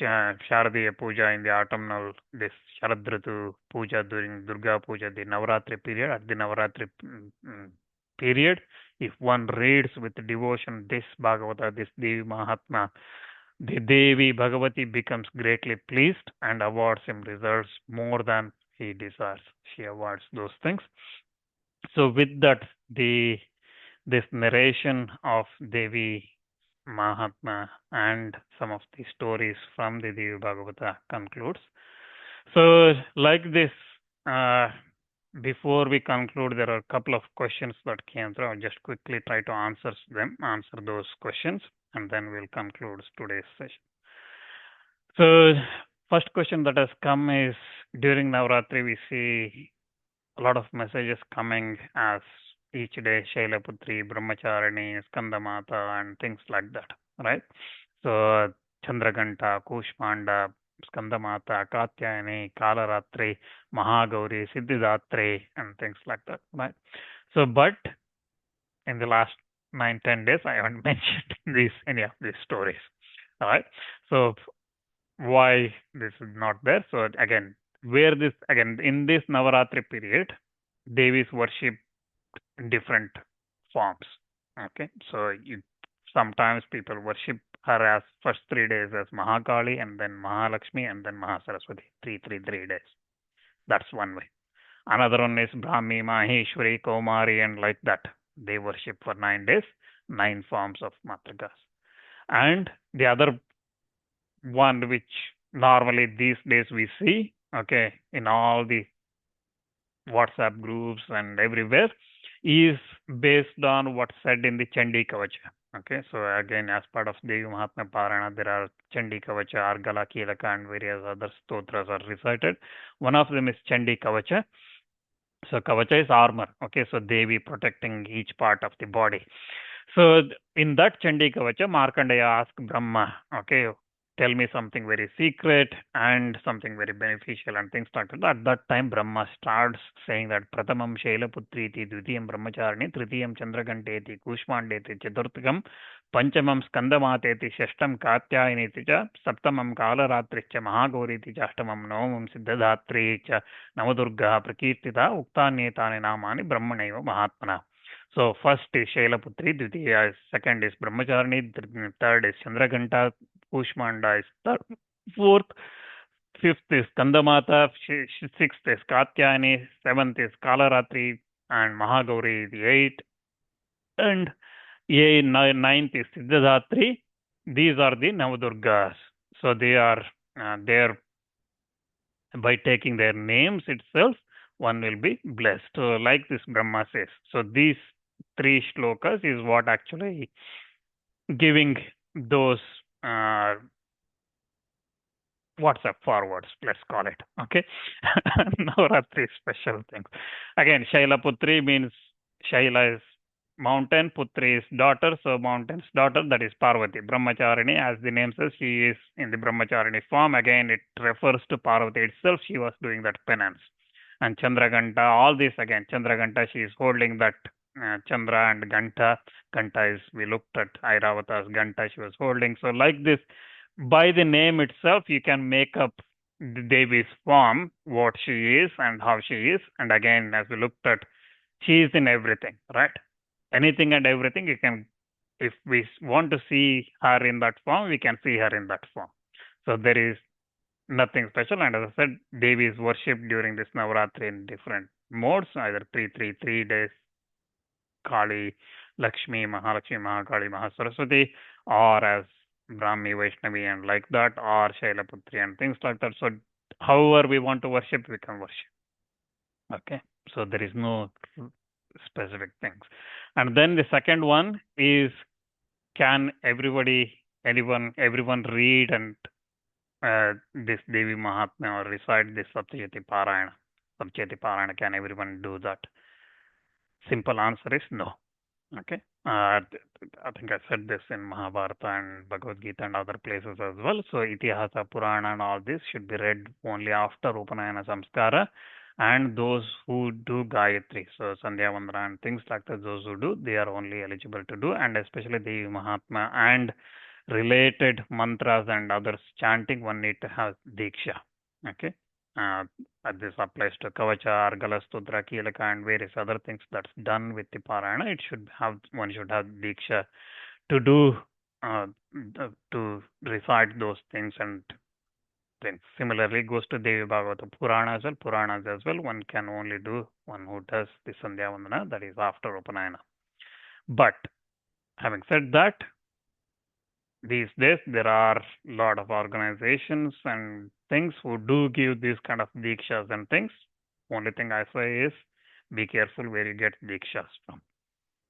Sharadiya Puja in the autumnal, this Sharadratu Puja during Durga Puja, the Navaratri period, at the Navaratri period, if one reads with devotion this Bhagavata, this Devi Mahatma, the Devi Bhagavati becomes greatly pleased and awards him results more than he desires. She awards those things. So with that, this narration of Devi Mahatma and some of the stories from the Devi Bhagavata concludes. So, like this, uh, before we conclude, there are a couple of questions that came through. I'll just quickly try to answer those questions, and then we'll conclude today's session. So, first question that has come is during Navratri, we see a lot of messages coming as each day Shailaputri, Brahmacharini, Skandamata, and things like that, right? So Chandraganta, Kushmanda, Skandamata, Katyayani, Kalaratri, Mahagauri, Siddhidatri, and things like that, right? So, but in the last 9-10 days, I haven't mentioned any of these stories, all right? So why this is not there? So again, in this Navaratri period, Devi is worshipped in different forms. Okay, so sometimes people worship her as first 3 days as Mahakali, and then Mahalakshmi, and then Mahasaraswati. Three days. That's one way. Another one is Brahmi, Maheshwari, Komari, and like that. They worship for 9 days, 9 forms of Matrikas. And the other one which normally these days we see, okay, in all the WhatsApp groups and everywhere, is based on what's said in the Chandi Kavacha. Okay, so again, as part of Devi Mahatmya Parayana, there are Chandi Kavacha, Argala, Kilaka, and various other stotras are recited. One of them is Chandi Kavacha. So Kavacha is armor. Okay, so Devi protecting each part of the body. So in that Chandi Kavacha, Markandeya asked Brahma, okay, tell me something very secret and something very beneficial and things like that. At that time, Brahma starts saying that Pratamam Shailaputriti, Dvitiyam Brahmacharini, Tritiyam Chandraganteti, Kushmandeti, Chaturthakam, Panchamam Skandamateti, Shashtam Katyayiniti cha, Saptamam Kalaratricha, Mahagauriti cha, Ashtamam Novamam Siddhadatri cha, Navadurga Prakirtita, Uktanyetani Namani, Brahmaneva Mahatmana. So first is Shailaputri, Dvitiya is second is Brahmacharini, third is Chandraghanta, Kushmanda is third, fourth, fifth is Kandamata, sixth is Katyayani, seventh is Kalaratri, and Mahagauri the eighth, and ninth is Siddhadatri. These are the Navadurgas. So they are there by taking their names itself, one will be blessed. So like this Brahma says. So these 3 shlokas is what actually giving those WhatsApp forwards, let's call it. Okay. Navaratri special things. Again, Shaila Putri means Shaila is mountain, Putri is daughter, so mountain's daughter, that is Parvati. Brahmacharini, as the name says, she is in the Brahmacharini form. Again, it refers to Parvati itself. She was doing that penance. And Chandraganta, all this again, Chandraganta, she is holding that Chandra and Ganta. Ganta is, we looked at Airavata's Ganta, she was holding. So like this, by the name itself, you can make up the Devi's form, what she is and how she is. And again, as we looked at, she is in everything, right? Anything and everything, you can, if we want to see her in that form, we can see her in that form. So there is nothing special. And as I said, Devi is worshipped during this Navaratri in different modes, either 3 days, Kali, Lakshmi, Mahalakshmi, Mahakali, Mahasaraswati, or as Brahmi, Vaishnavi, and like that, or Shailaputri and things like that. So however we want to worship, we can worship. Okay. So there is no specific things. And then the second one is, can everyone read and this Devi Mahatmya or recite this Saptayati Parayana? Can everyone do that? Simple answer is no. Okay. I think I said this in Mahabharata and Bhagavad Gita and other places as well. So Itihasa, Purana and all this should be read only after Upanayana Samskara, and those who do Gayatri, so Sandhya Vandana and things like that, those who do, they are only eligible to do, and especially the Mahatma and related mantras and others chanting, one need to have Diksha. Okay. Uh, this applies to Kavacha, Argala, Studra, Kilaka, and various other things that's done with the Parayana. It should have, one should have Diksha to do, uh, to recite those things and things. Similarly, goes to Devi Bhagavata Purana as well. Puranas as well, one can only do, one who does the Sandhya Vandana, that is after Upanayana. But having said that, these days there are a lot of organizations and things who do give these kind of dikshas and things. Only thing I say is be careful where you get dikshas from.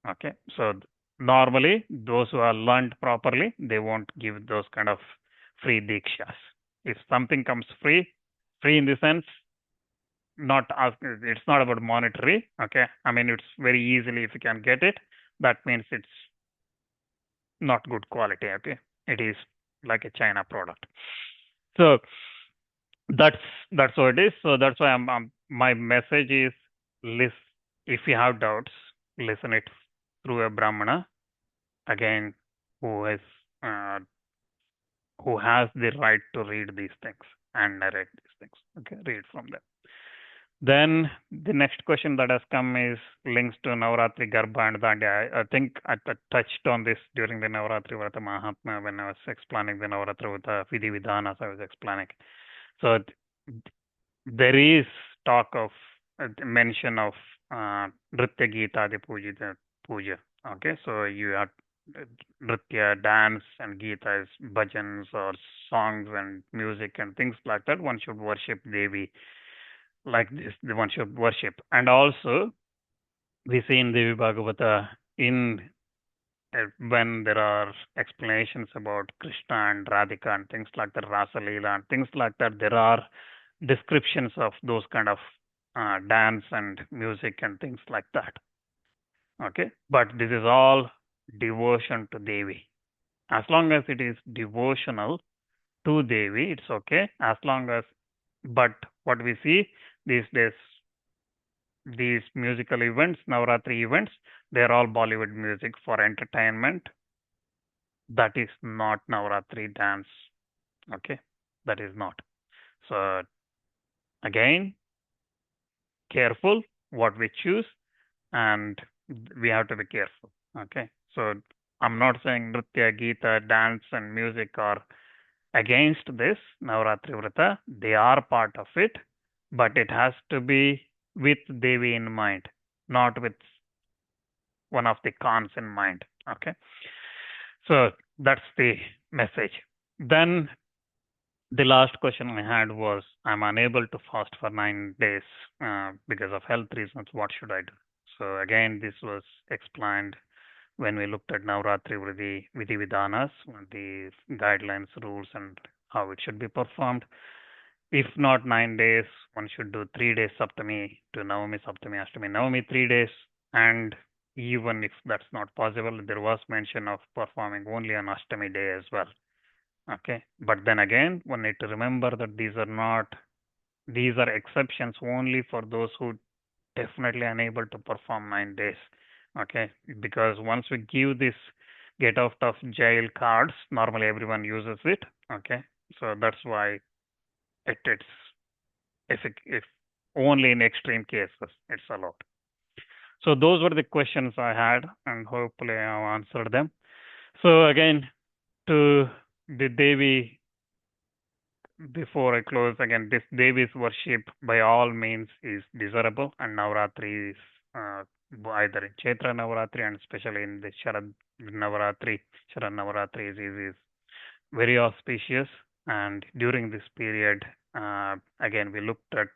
Okay, so normally those who are learned properly, they won't give those kind of free dikshas. If something comes free, free in the sense not ask, it's not about monetary. Okay, I mean it's very easily if you can get it, that means it's not good quality. Okay, it is like a China product. So that's that's what it is. So that's why my message is, listen, if you have doubts, listen it through a Brahmana, again, who is uh, who has the right to read these things and narrate these things. Okay, read from them. Then the next question that has come is links to Navaratri Garbha and Dandya. I think I touched on this during the Navarātrī Vrata Māhātmyam when I was explaining the Navaratri Vrata Vidhi Vidhanas. I was explaining. So there is talk of mention of Nritya Gita Adi Puja. Okay, so you have Nritya, dance, and Gita is bhajans or songs and music and things like that. One should worship Devi like this, the one should worship. And also, we see in Devi Bhagavata, in when there are explanations about Krishna and Radhika and things like that, Rasa Leela and things like that, there are descriptions of those kind of dance and music and things like that. Okay, but this is all devotion to Devi. As long as it is devotional to Devi, it's okay. As long as, but what we see these days, these musical events, Navaratri events, they're all Bollywood music for entertainment. That is not Navaratri dance. Okay, that is not. So again, careful what we choose, and we have to be careful. Okay, so I'm not saying Nritya, Gita, dance, and music are against this Navaratri Vrata. They are part of it, but it has to be with Devi in mind, not with one of the cons in mind. Okay, so that's the message. Then the last question I had was, I'm unable to fast for 9 days because of health reasons. What should I do? So again, this was explained when we looked at Navaratri Vidhi Vidhanas, the guidelines, rules, and how it should be performed. If not 9 days, one should do 3 days Saptami to Navami, Saptami, Ashtami, Navami, 3 days. And even if that's not possible, there was mention of performing only on Ashtami day as well. Okay, but then again, one need to remember that these are exceptions only for those who definitely unable to perform 9 days. Okay, because once we give this get out of jail cards, normally everyone uses it. Okay, so that's why it's if only in extreme cases it's allowed. So those were the questions I had, and hopefully I have answered them. So again, to the Devi, before I close, again, this Devi's worship by all means is desirable, and Navaratri is either in Chaitra Navaratri and especially in the Sharad Navaratri, Sharad Navaratri is very auspicious. And during this period, again, we looked at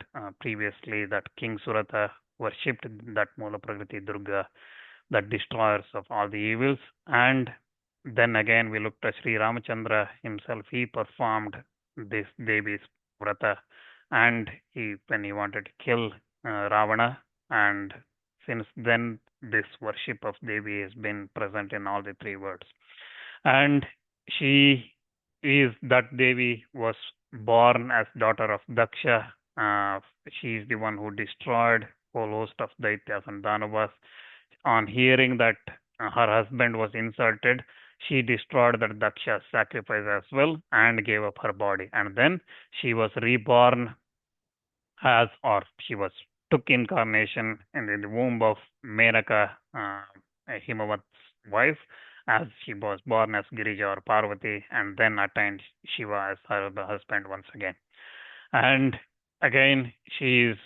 previously that King Suratha worshipped that Mula Prakriti Durga, that destroyers of all the evils. And then again, we looked at Sri Ramachandra himself. He performed this Devi's Vrata, and when he wanted to kill Ravana, and since then this worship of Devi has been present in all the three words. And she is that Devi was born as daughter of Daksha. She is the one who destroyed whole host of Daityas and Danavas. On hearing that her husband was insulted, she destroyed that Daksha's sacrifice as well and gave up her body. And then she was reborn as, or she was took incarnation in the womb of Menaka, Himavat's wife, as she was born as Girija or Parvati, and then attained Shiva as her husband once again. And again, she is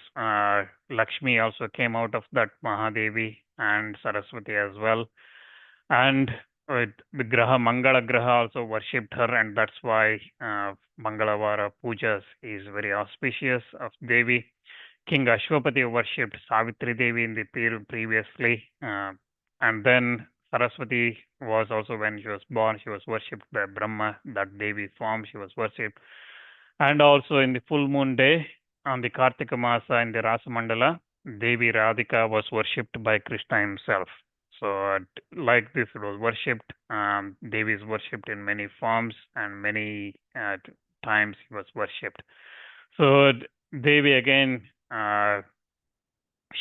Lakshmi also came out of that Mahadevi and Saraswati as well. And the Graha, Mangala Graha also worshipped her, and that's why Mangalavara Pujas is very auspicious of Devi. King Ashwapati worshipped Savitri Devi in the previously, and then Saraswati was also, when she was born, she was worshipped by Brahma, that Devi form she was worshipped. And also in the full moon day, on the Kartika Masa in the Rasa Mandala, Devi Radhika was worshipped by Krishna himself. So, like this, it was worshipped. Devi is worshipped in many forms, and many times he was worshipped. So, Devi again,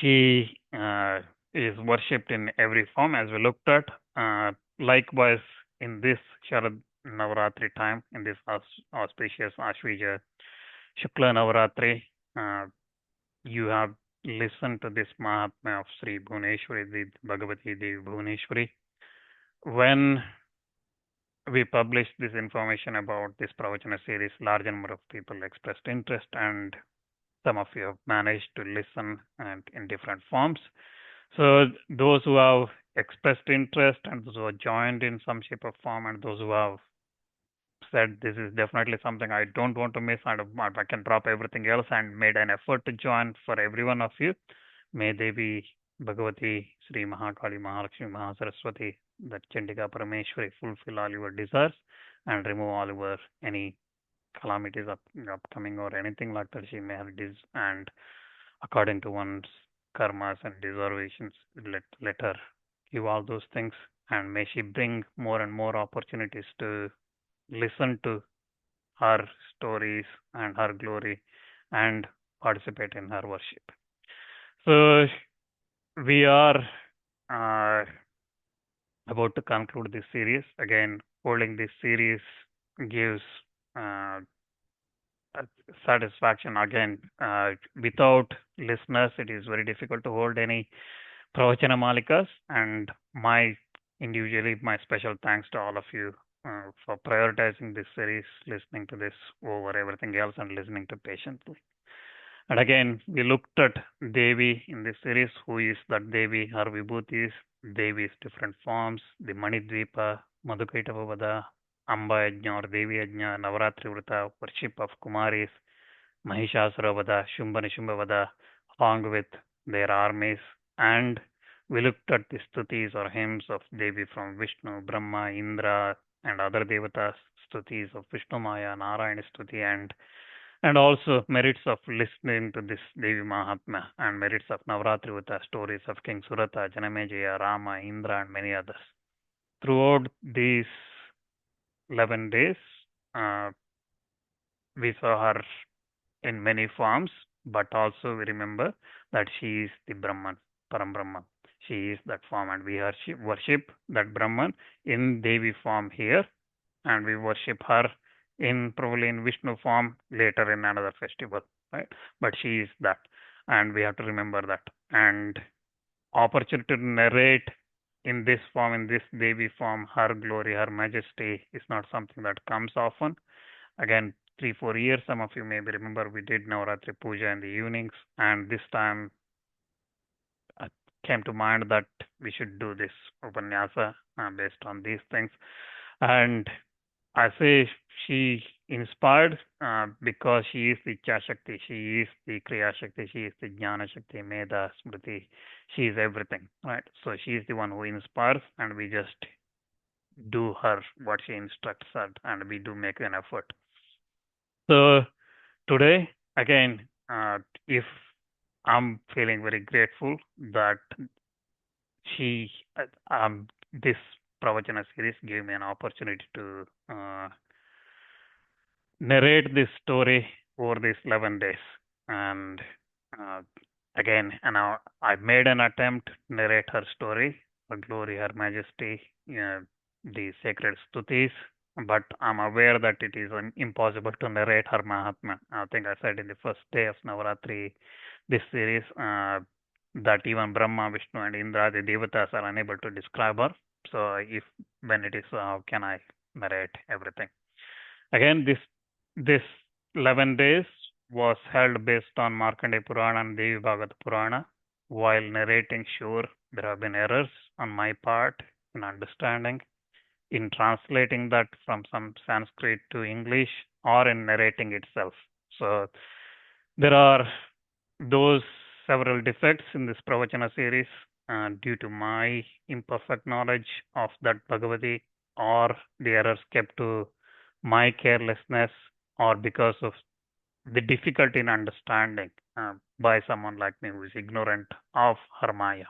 she is worshipped in every form, as we looked at. Likewise, in this Sharad Navaratri time, in this auspicious Ashvija Shukla Navaratri, you have listened to this Mahatmya of Sri Bhuneshwari, the Bhagavati Devi Bhuneshwari. When we published this information about this Pravachana series, large number of people expressed interest, and some of you have managed to listen and in different forms. So those who have expressed interest and those who have joined in some shape or form, and those who have said this is definitely something I don't want to miss, and I can drop everything else, and made an effort to join, for every one of you, may Devi Bhagavati Sri Mahakali Mahalakshmi Mahasaraswati, that Chandika Parameshwari, fulfill all your desires and remove all your any calamities upcoming or anything like that she may have and according to one's karmas and deservations, let her give all those things, and may she bring more and more opportunities to listen to her stories and her glory and participate in her worship. So we are about to conclude this series. Again, holding this series gives satisfaction. Again, without listeners, it is very difficult to hold any Pravachana Malikas, and individually, my special thanks to all of you for prioritizing this series, listening to this over everything else, and listening to patiently. And again, we looked at Devi in this series. Who is that Devi? Her vibhutis, Devi's different forms, the Manidvipa, Madhukaitavavada, Amba Yajna or Devi Yajna, Navarātrī Vrata, worship of Kumaris, Mahishasuravada, Shumbhanishambhavada, along with their armies. And we looked at the stutis or hymns of Devi from Vishnu, Brahma, Indra, and other devatas, stutis of Vishnu Maya, Narayana Stuti, and also merits of listening to this Devi Mahatmya, and merits of Navarātrī Vrata, stories of King Suratha, Janamejaya, Rama, Indra, and many others. Throughout these 11 days, we saw her in many forms, but also we remember that she is the Brahman, Param Brahman. She is that form, and we worship that Brahman in Devi form here, and we worship her probably in Vishnu form later in another festival, right? But she is that, and we have to remember that. And opportunity to narrate in this form, in this Devi form, her glory, her majesty is not something that comes often. Again, 3-4 years, some of you maybe remember we did Navaratri Puja in the evenings, and this time came to mind that we should do this Upanyasa based on these things. And I say she inspired because she is the Chashakti, she is the Kriya Shakti, she is the Jnana Shakti, Meda, Smriti, she is everything, right? So she is the one who inspires, and we just do her what she instructs us, and we do make an effort. So today, again, if I'm feeling very grateful that she, this Pravachana series gave me an opportunity to narrate this story over these 11 days. And uh, again, I made an attempt to narrate her story, her glory, her majesty, the sacred stutis, but I'm aware that it is impossible to narrate her Mahatma. I think I said in the first day of Navaratri, this series, that even Brahma, Vishnu, and Indra, the Devatas, are unable to describe her. So, if when it is, how can I narrate everything? Again, this 11 days was held based on Markandeya Purana and Devi Bhagavata Purana. While narrating, sure, there have been errors on my part in understanding, in translating that from some Sanskrit to English, or in narrating itself. So there are those several defects in this Pravachana series due to my imperfect knowledge of that Bhagavati, or the errors kept to my carelessness, or because of the difficulty in understanding by someone like me who is ignorant of her Maya.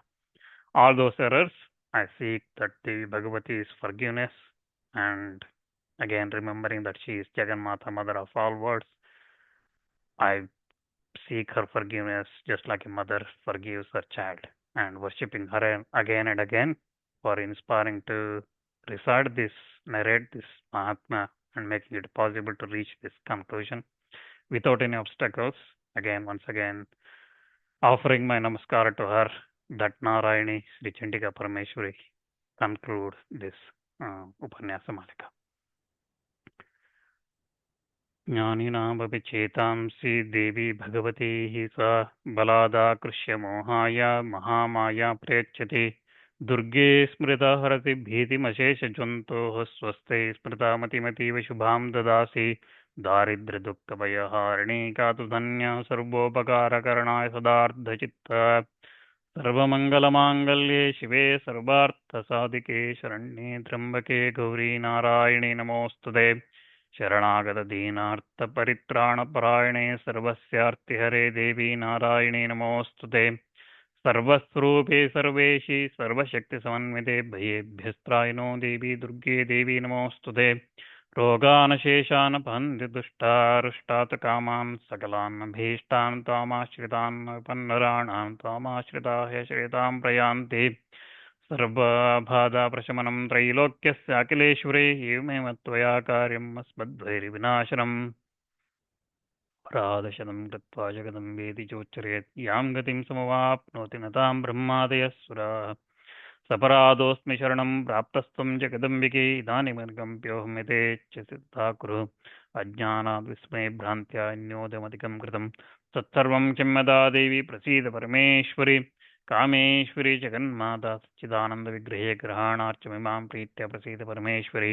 All those errors, I seek that the Bhagavati is forgiveness, and again remembering that she is Jagannatha, mother of all worlds, I seek her forgiveness just like a mother forgives her child, and worshipping her again and again for inspiring to recite this, narrate this Mahatma, and making it possible to reach this conclusion without any obstacles. Again, once again, offering my namaskar to her, that Narayani Sri Chandika Parameshwari conclude this Upanyasa Malika. ज्ञानिनामपि चेतांसि देवी भगवती हि सा बलादाकृष्य मोहाय महामाया प्रेच्छति दुर्गे स्मृता हरति भीतिमशेषजन्तोः स्वस्थे स्मृता मतिमतीव शुभां ददासि दारिद्र्यदुःखभयहारिणी का तु धन्या सर्वोपकारकरणाय सदार्धचित्ता सर्वमङ्गलमाङ्गल्ये शिवे सर्वार्थसाधिके शरण्ये त्र्यम्बके गौरी नारायणी नमोऽस्तुते शरणागतदीनार्थपरित्राणपरायणे सर्वस्यार्तिहरे देवी नारायणी नमोऽस्तुते सर्वस्वरूपे सर्वेशि सर्वशक्तिसमन्विते भयेभ्यस्त्रायिनो देवी दुर्गे देवी नमोऽस्तुते रोगानशेषानपहन्ति दुष्टारुष्टात् कामान् सकलान् अभीष्टान् त्वामाश्रितान् पन्नराणां त्वामाश्रिताः श्रितां प्रयान्ति सर्वबाधाप्रशमनं त्रैलोक्यस्य अखिलेश्वरे एवमेव त्वया कार्यम् अस्मद्वैरिविनाशनम् अपराधशतं कृत्वा जगदं वेदि चोच्चरेत् यां गतिं समवाप्नोति न तां ब्रह्मादयः सुराः सपराधोऽस्मि शरणं प्राप्तस्त्वं जगदम्बिके इदानीमर्गम्प्योऽहं यथेच्छ सिद्धा कुरु अज्ञानाद् विस्मयभ्रान्त्या अन्योदमधिकं कृतं तत्सर्वं क्षम्यता देवी प्रसीद परमेश्वरि कामेश्वरी जगन्माता सच्चिदानन्दविग्रहे ग्रहाणार्चमिमां प्रीत्या प्रसीद परमेश्वरि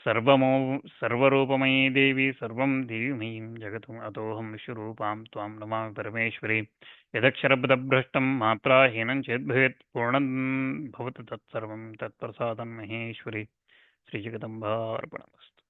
सर्वरूपमयी देवी सर्वं देवीमयीं जगतु अतोऽहं विश्वरूपां त्वां नमामि परमेश्वरि यदक्षरपदभ्रष्टं मात्राहीनं चेद्भवेत् पूर्णं भवतु तत्सर्वं तत्प्रसादं महेश्वरि श्रीजगदम्बार्पणमस्तु।